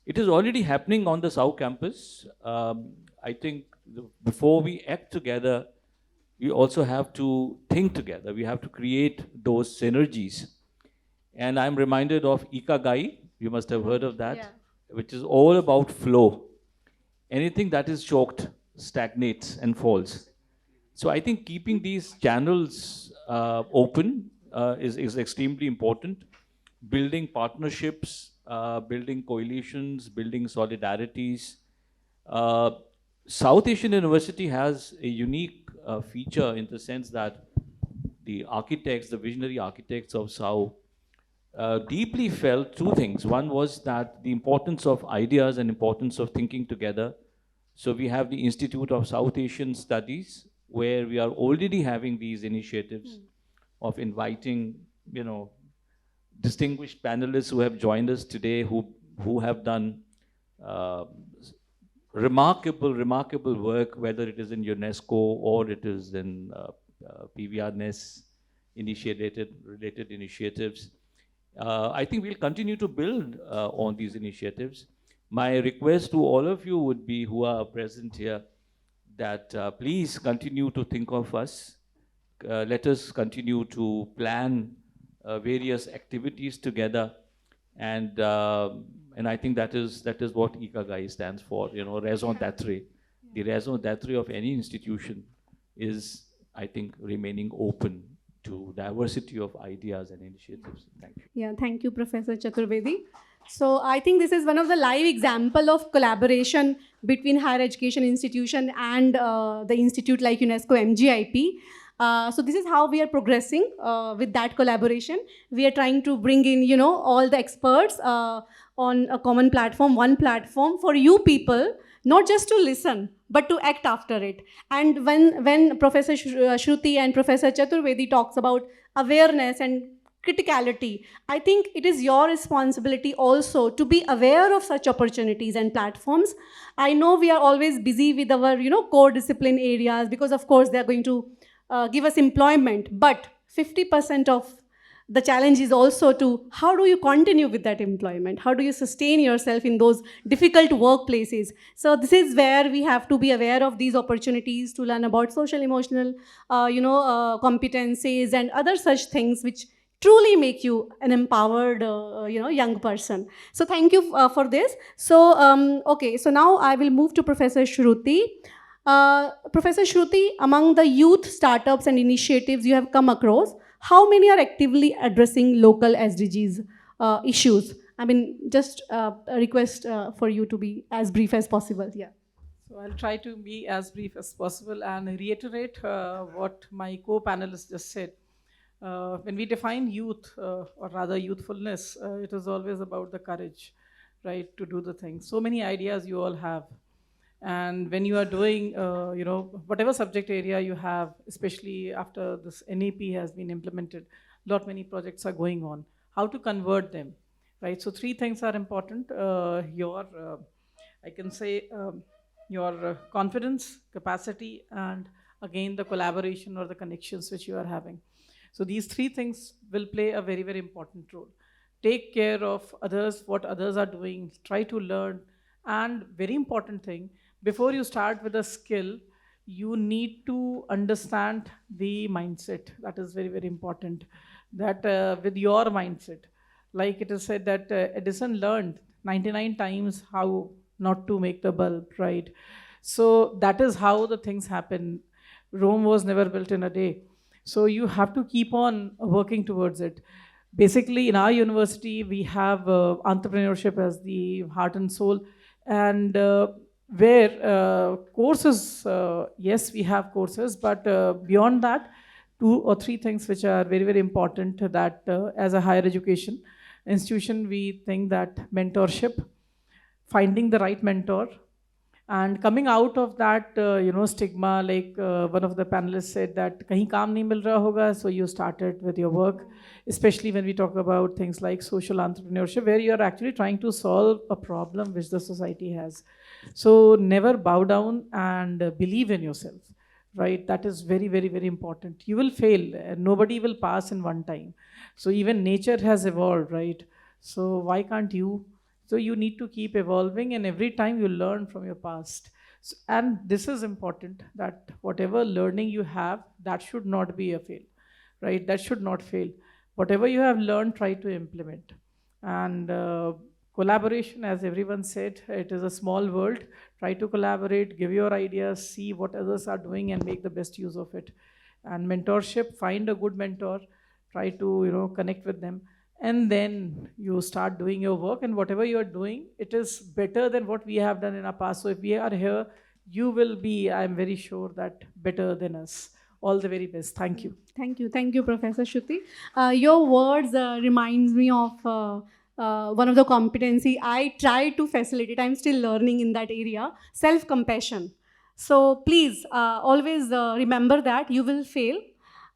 It is already happening on the South Campus. I think before we act together, we also have to think together. We have to create those synergies. And I'm reminded of Ikagai, you must have heard of that, Yeah. which is all about flow. Anything that is choked stagnates and falls. So I think keeping these channels open is extremely important. Building partnerships, building coalitions, building solidarities. South Asian University has a unique feature in the sense that the architects, the visionary architects of South, deeply felt two things. One was that the importance of ideas and importance of thinking together. So we have the Institute of South Asian Studies, where we are already having these initiatives of inviting, distinguished panelists who have joined us today, who have done remarkable work, whether it is in UNESCO or it is in PVR NES related initiatives. I think we'll continue to build on these initiatives. My request to all of you would be, who are present here, that please continue to think of us. Let us continue to plan various activities together, and I think that is what Ikagai stands for. Raison d'être. The raison d'être of any institution is, I think, remaining open to diversity of ideas and initiatives. Thank you. Yeah, thank you, Professor Chaturvedi. So I think this is one of the live example of collaboration between higher education institution and the institute like UNESCO MGIEP. So this is how we are progressing with that collaboration. We are trying to bring in, all the experts on a common platform, one platform for you people, not just to listen, but to act after it. And when Professor Shruti and Professor Chaturvedi talks about awareness and criticality, I think it is your responsibility also to be aware of such opportunities and platforms. I know we are always busy with our, core discipline areas, because of course they are going to give us employment, but 50% of the challenge is also to how do you continue with that employment? How do you sustain yourself in those difficult workplaces? So this is where we have to be aware of these opportunities to learn about social, emotional, competencies and other such things which truly make you an empowered, young person. So thank you for this. So, okay, so now I will move to Professor Shruti. Professor Shruti, among the youth startups and initiatives you have come across, how many are actively addressing local SDGs issues? I mean, just a request for you to be as brief as possible. Yeah. So I'll try to be as brief as possible and reiterate what my co-panelists just said. When we define youth, or rather youthfulness, it is always about the courage, right, to do the things. So many ideas you all have. And when you are doing, whatever subject area you have, especially after this NEP has been implemented, lot many projects are going on. How to convert them, right? So three things are important. I can say, your confidence, capacity, and again the collaboration or the connections which you are having. So these three things will play a very, very important role. Take care of others, what others are doing, try to learn, and very important thing, before you start with a skill, you need to understand the mindset. That is very, very important. That with your mindset, like it is said that Edison learned 99 times how not to make the bulb, right? So that is how the things happen. Rome was never built in a day. So you have to keep on working towards it. Basically, in our university, we have entrepreneurship as the heart and soul. And where courses, yes, we have courses, but beyond that, two or three things which are very, very important, that as a higher education institution, we think that mentorship, finding the right mentor, and coming out of that, stigma, like one of the panelists said that kahin kaam nahi mil raha hoga, so you started with your work, especially when we talk about things like social entrepreneurship, where you are actually trying to solve a problem which the society has. So never bow down and believe in yourself, right? That is very, very, very important. You will fail. Nobody will pass in one time. So even nature has evolved, right? So why can't you? So you need to keep evolving, and every time you learn from your past. So, and this is important, that whatever learning you have, that should not be a fail, right? That should not fail. Whatever you have learned, try to implement. And collaboration, as everyone said, it is a small world. Try to collaborate, give your ideas, see what others are doing, and make the best use of it. And mentorship, find a good mentor, try to connect with them, and then you start doing your work. And whatever you are doing, it is better than what we have done in our past. So if we are here, you will be, I'm very sure, that better than us. All the very best. Thank you. Thank you, Professor Shruti. Your words reminds me of one of the competency I try to facilitate. I'm still learning in that area, self-compassion. So please always remember that you will fail.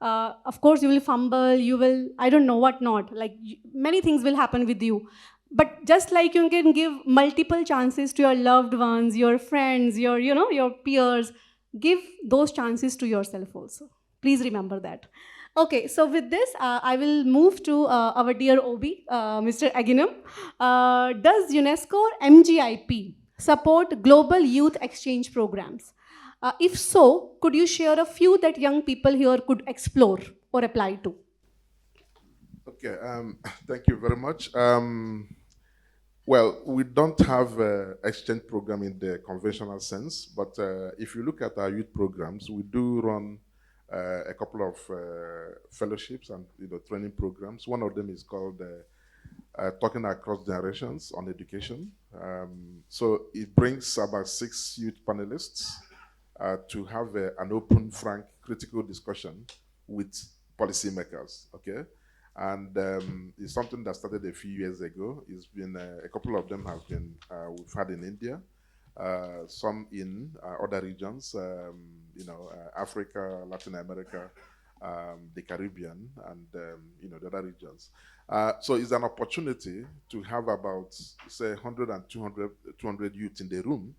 Of course, you will fumble, you will, I don't know what not, like many things will happen with you. But just like you can give multiple chances to your loved ones, your friends, your peers, give those chances to yourself also. Please remember that. Okay, so with this, I will move to our dear Obi, Mr. Aginam. Does UNESCO or MGIP support global youth exchange programs? If so, could you share a few that young people here could explore or apply to? Okay, thank you very much. Well, we don't have exchange program in the conventional sense, but if you look at our youth programs, we do run a couple of fellowships and training programs. One of them is called Talking Across Generations on Education. So it brings about 6 youth panelists to have an open, frank, critical discussion with policymakers, okay? And it's something that started a few years ago. It's been, a couple of them have been, we've had in India, some in other regions, Africa, Latin America, the Caribbean, and the other regions. So it's an opportunity to have about, say, 100 and 200 youth in the room,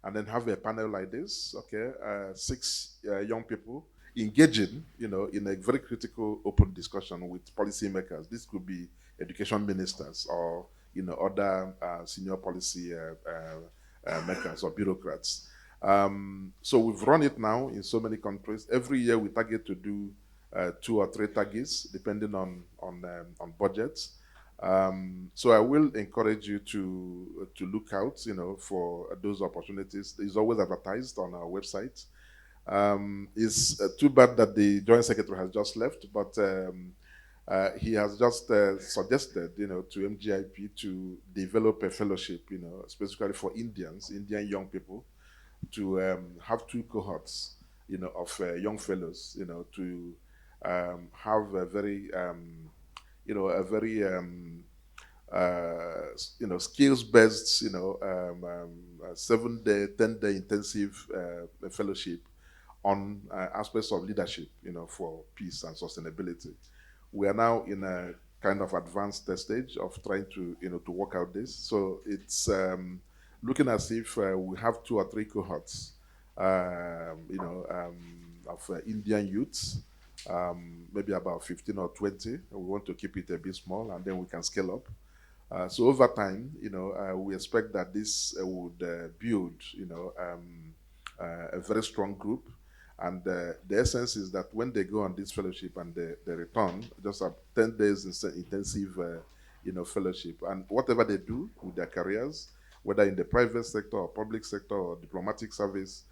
and then have a panel like this, okay, 6 young people engaging, in a very critical open discussion with policymakers. This could be education ministers or, other senior policy makers or bureaucrats. So we've run it now in so many countries. Every year we target to do 2 or 3 targets, depending on budgets. So I will encourage you to look out, for those opportunities. It's always advertised on our website. It's too bad that the Joint Secretary has just left, but he has just suggested, to MGIP to develop a fellowship, specifically for Indian young people, to have 2 cohorts, of young fellows, to have a very, skills-based, a 7-day, 10-day intensive fellowship on aspects of leadership, for peace and sustainability. We are now in a kind of advanced stage of trying to, to work out this. So it's looking as if we have 2 or 3 cohorts, of Indian youths, maybe about 15 or 20. We want to keep it a bit small, and then we can scale up. So over time, we expect that this would build, a very strong group. And the essence is that when they go on this fellowship and they return, just have 10 days intensive, fellowship. And whatever they do with their careers, whether in the private sector or public sector or diplomatic service,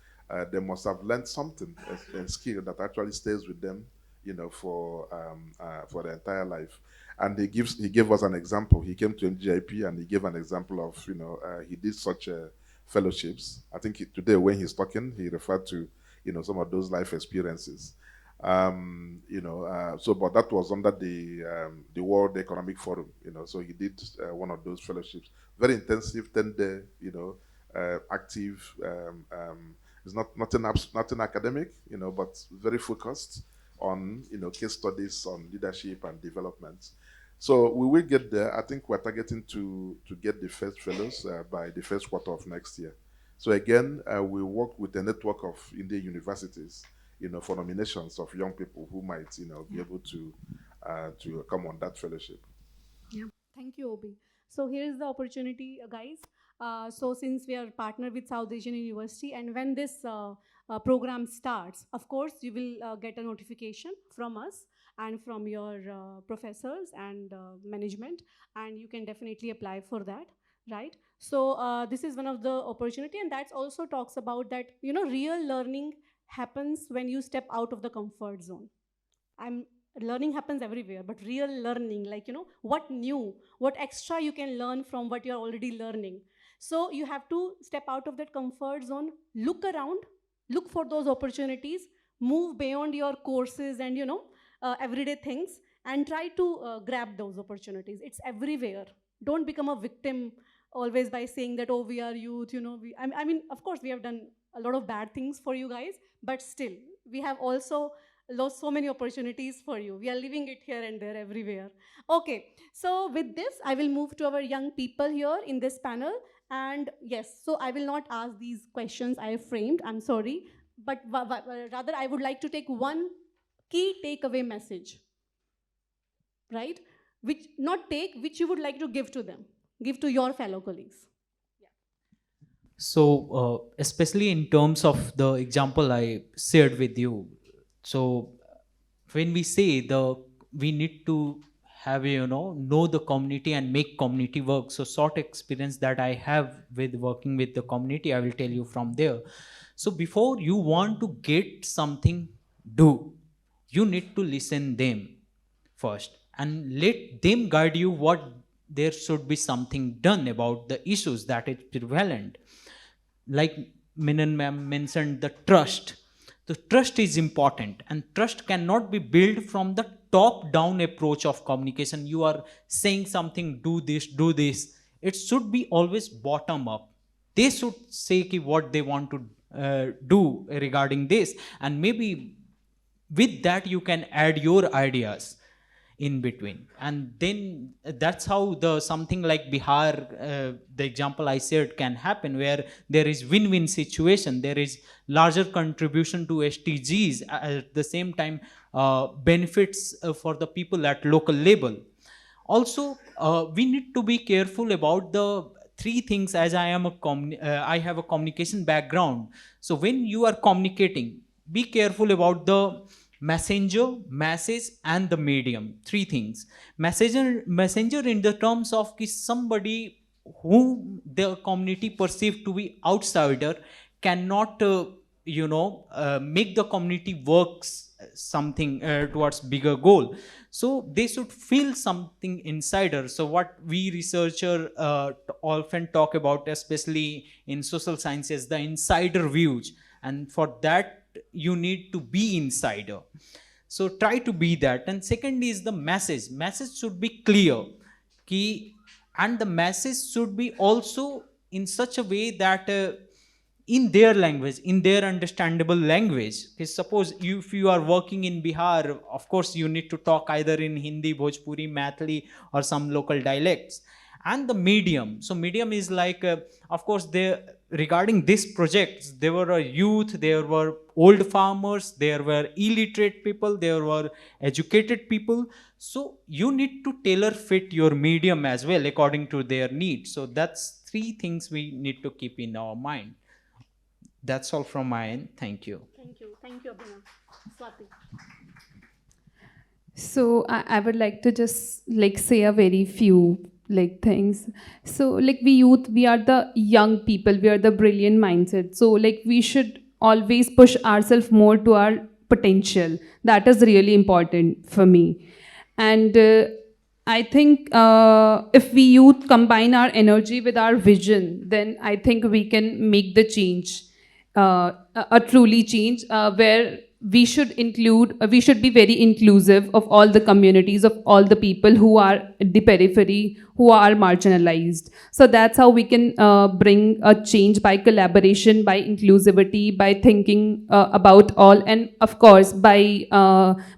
they must have learned something, a skill that actually stays with them, for their entire life. And he gave us an example. He came to MGIEP and he gave an example of, he did such fellowships. I think today when he's talking, he referred to, some of those life experiences. But that was under the World Economic Forum, so he did one of those fellowships. Very intensive, 10-day, active. It's nothing academic, but very focused on, case studies on leadership and development. So we will get there. I think we're targeting to get the first fellows by the first quarter of next year. So again, we work with a network of Indian universities, for nominations of young people who might, be able to come on that fellowship. Yeah, thank you, Obi. So here is the opportunity, guys. So since we are partnered with South Asian University, and when this program starts, of course, you will get a notification from us and from your professors and management, and you can definitely apply for that, right? So this is one of the opportunity, and that also talks about that, real learning happens when you step out of the comfort zone. Learning happens everywhere, but real learning, like, what new, what extra you can learn from what you're already learning. So you have to step out of that comfort zone, look around, look for those opportunities, move beyond your courses and, everyday things, and try to grab those opportunities. It's everywhere. Don't become a victim always by saying that, oh, we are youth, I mean, of course, we have done a lot of bad things for you guys, but still, we have also lost so many opportunities for you. We are leaving it here and there everywhere. Okay, so with this, I will move to our young people here in this panel. And yes, so I will not ask these questions I have framed, I'm sorry, but rather I would like to take one key takeaway message, right? Which you would like to give to them, give to your fellow colleagues. So, especially in terms of the example I shared with you, so when we say we need to have, know the community and make community work. So short experience that I have with working with the community, I will tell you from there. So before you want to get something do, you need to listen them first and let them guide you what there should be something done about the issues that is prevalent. Like Menon ma'am mentioned, the trust. The trust is important, and trust cannot be built from the top-down approach of communication. You are saying something, do this, do this. It should be always bottom-up. They should say what they want to do regarding this, and maybe with that you can add your ideas in between. And then that's how something like Bihar, the example I said, can happen, where there is win-win situation. There is larger contribution to SDGs, at the same time benefits for the people at local level. Also, we need to be careful about the 3 things, as I have a communication background. So when you are communicating, be careful about the messenger, message, and the medium. 3 things. Messenger in the terms of somebody whom the community perceived to be outsider cannot make the community works something towards bigger goal. So they should feel something insider. So what we researcher often talk about, especially in social sciences, the insider views, and for that you need to be insider. So try to be that. And second is the message should be clear, and the message should be also in such a way that in their language, in their understandable language. Because suppose if you are working in Bihar, of course you need to talk either in Hindi, Bhojpuri, Mathili, or some local dialects. And the medium, so medium is like, of course, they, regarding this project, there were a youth, there were old farmers, there were illiterate people, there were educated people. So you need to tailor fit your medium as well according to their needs. So that's three things we need to keep in our mind. That's all from my end. Thank you. Thank you, Aginam. Swati. So I would like to just like say a very few like things. So like we youth, we are the young people, we are the brilliant mindset. So like we should always push ourselves more to our potential. That is really important for me. And I think if we youth combine our energy with our vision, then I think we can make the change, a truly change, where we should include, we should be very inclusive of all the communities, of all the people who are at the periphery, who are marginalized. So that's how we can bring a change, by collaboration, by inclusivity, by thinking about all, and of course by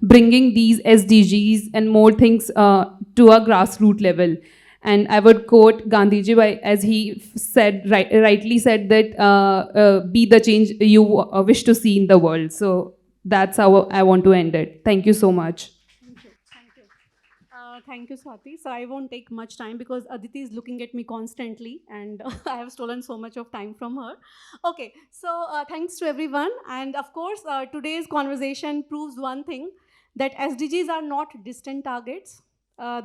bringing these SDGs and more things to a grassroots level. And I would quote Gandhiji, as he said, rightly said that be the change you wish to see in the world. So that's how I want to end it. Thank you so much. Thank you, Swati. So I won't take much time because Aditi is looking at me constantly and I have stolen so much of time from her. Okay, so thanks to everyone. And of course, today's conversation proves one thing, that SDGs are not distant targets.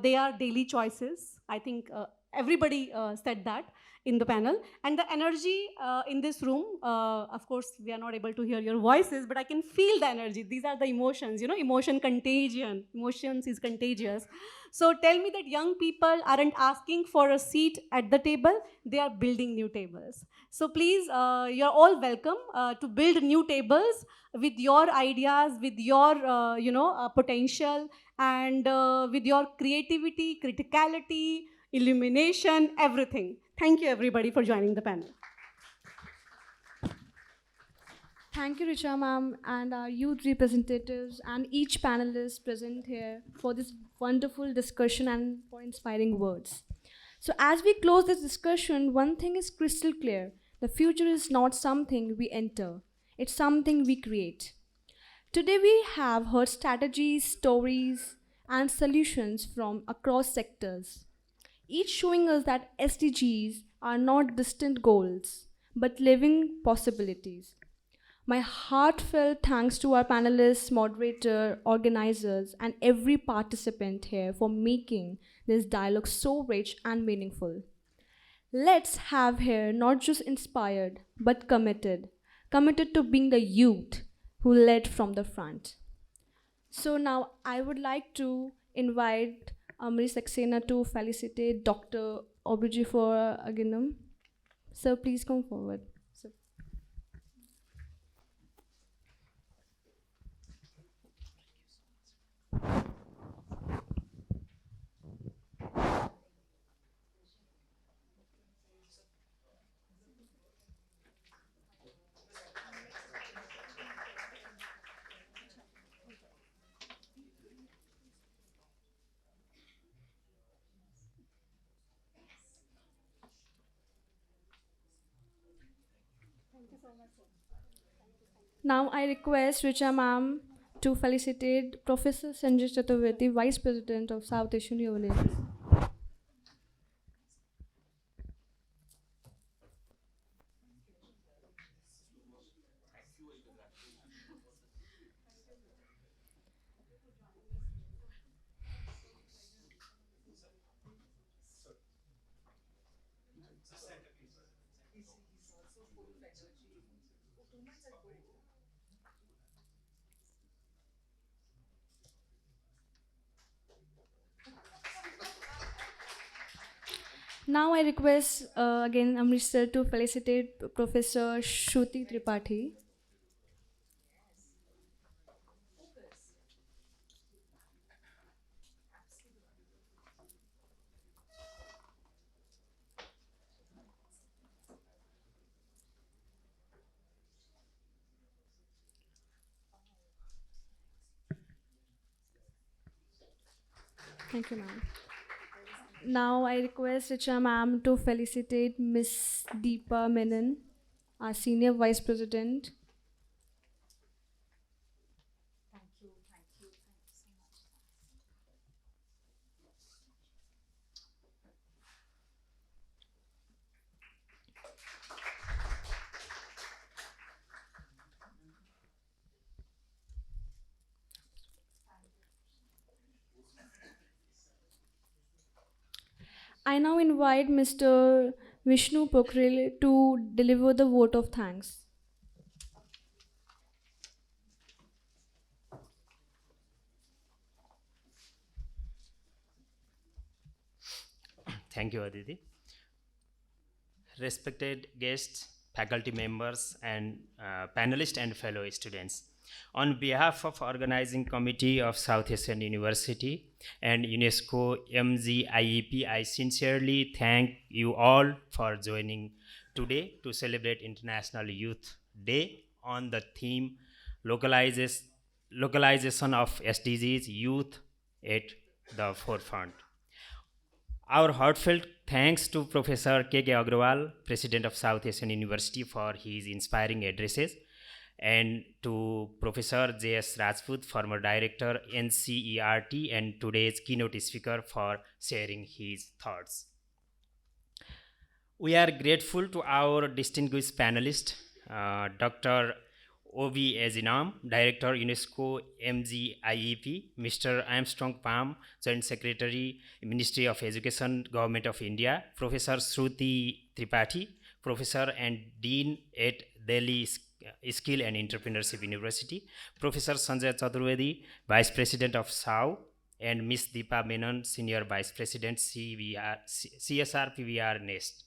They are daily choices. I think everybody said that in the panel. And the energy in this room, of course, we are not able to hear your voices, but I can feel the energy. These are the emotions, you know, emotion contagion. Emotions is contagious. So tell me that young people aren't asking for a seat at the table, they are building new tables. So please, you're all welcome to build new tables with your ideas, with your, potential, and with your creativity, criticality, illumination, everything. Thank you, everybody, for joining the panel. Thank you, Richa ma'am, and our youth representatives and each panelist present here for this wonderful discussion and for inspiring words. So as we close this discussion, one thing is crystal clear. The future is not something we enter. It's something we create. Today we have heard strategies, stories, and solutions from across sectors, each showing us that SDGs are not distant goals, but living possibilities. My heartfelt thanks to our panelists, moderator, organizers, and every participant here for making this dialogue so rich and meaningful. Let's have here not just inspired, but committed. Committed to being the youth who led from the front. So now I would like to invite Ms. Saxena to felicitate Dr. Obijiofor Aginam. Sir, please come forward. Sir. Now I request Richa ma'am to felicitate Professor Sanjay Chaturvedi, Vice President of South Asian University. Now I request again Amritsar to felicitate Professor Shruti Tripathi. Thank you, ma'am. Now I request Richa ma'am to felicitate Miss Deepa Menon, our Senior Vice President. I now invite Mr. Vishnu Pokhrel to deliver the vote of thanks. Thank you, Aditi. Respected guests, faculty members, and panelists and fellow students. On behalf of Organizing Committee of South Asian University and UNESCO MGIEP, I sincerely thank you all for joining today to celebrate International Youth Day on the theme Localization of SDGs, Youth at the Forefront. Our heartfelt thanks to Professor K.K. Agrawal, President of South Asian University, for his inspiring addresses, and to Professor J.S. Rajput, former Director, NCERT, and today's keynote speaker, for sharing his thoughts. We are grateful to our distinguished panelists, Dr. O.B. Aginam, Director, UNESCO MGIEP, Mr. Armstrong Pame, Joint Secretary, Ministry of Education, Government of India, Professor Shruti Tripathi, Professor and Dean at Delhi Skill and Entrepreneurship University, Professor Sanjay Chaturvedi, Vice President of SAU, and Ms. Deepa Menon, Senior Vice President, CSR PVR NEST,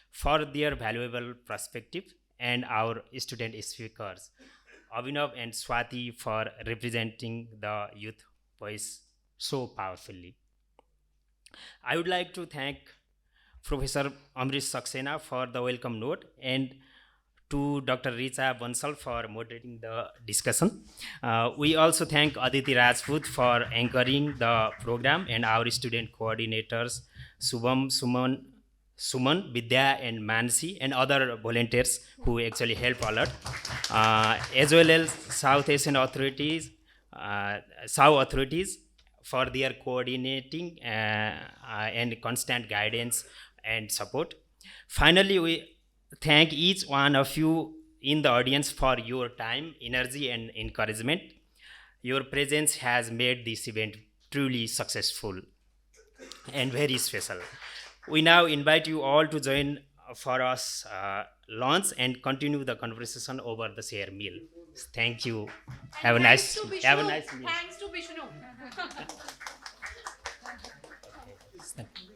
for their valuable perspective, and our student speakers, Aginam and Swati, for representing the youth voice so powerfully. I would like to thank Professor Amrish Saxena for the welcome note, and to Dr. Richa Bansal for moderating the discussion. We also thank Aditi Rajput for anchoring the program, and our student coordinators, Subham, Suman, Vidya, and Mansi, and other volunteers who actually help a lot, as well as South Asian authorities, SAU authorities, for their coordinating and constant guidance and support. Finally, we thank each one of you in the audience for your time, energy, and encouragement. Your presence has made this event truly successful and very special. We now invite you all to join for us lunch and continue the conversation over the share meal. Thank you. Have a nice meal. Thanks to Vishnu. Thank you.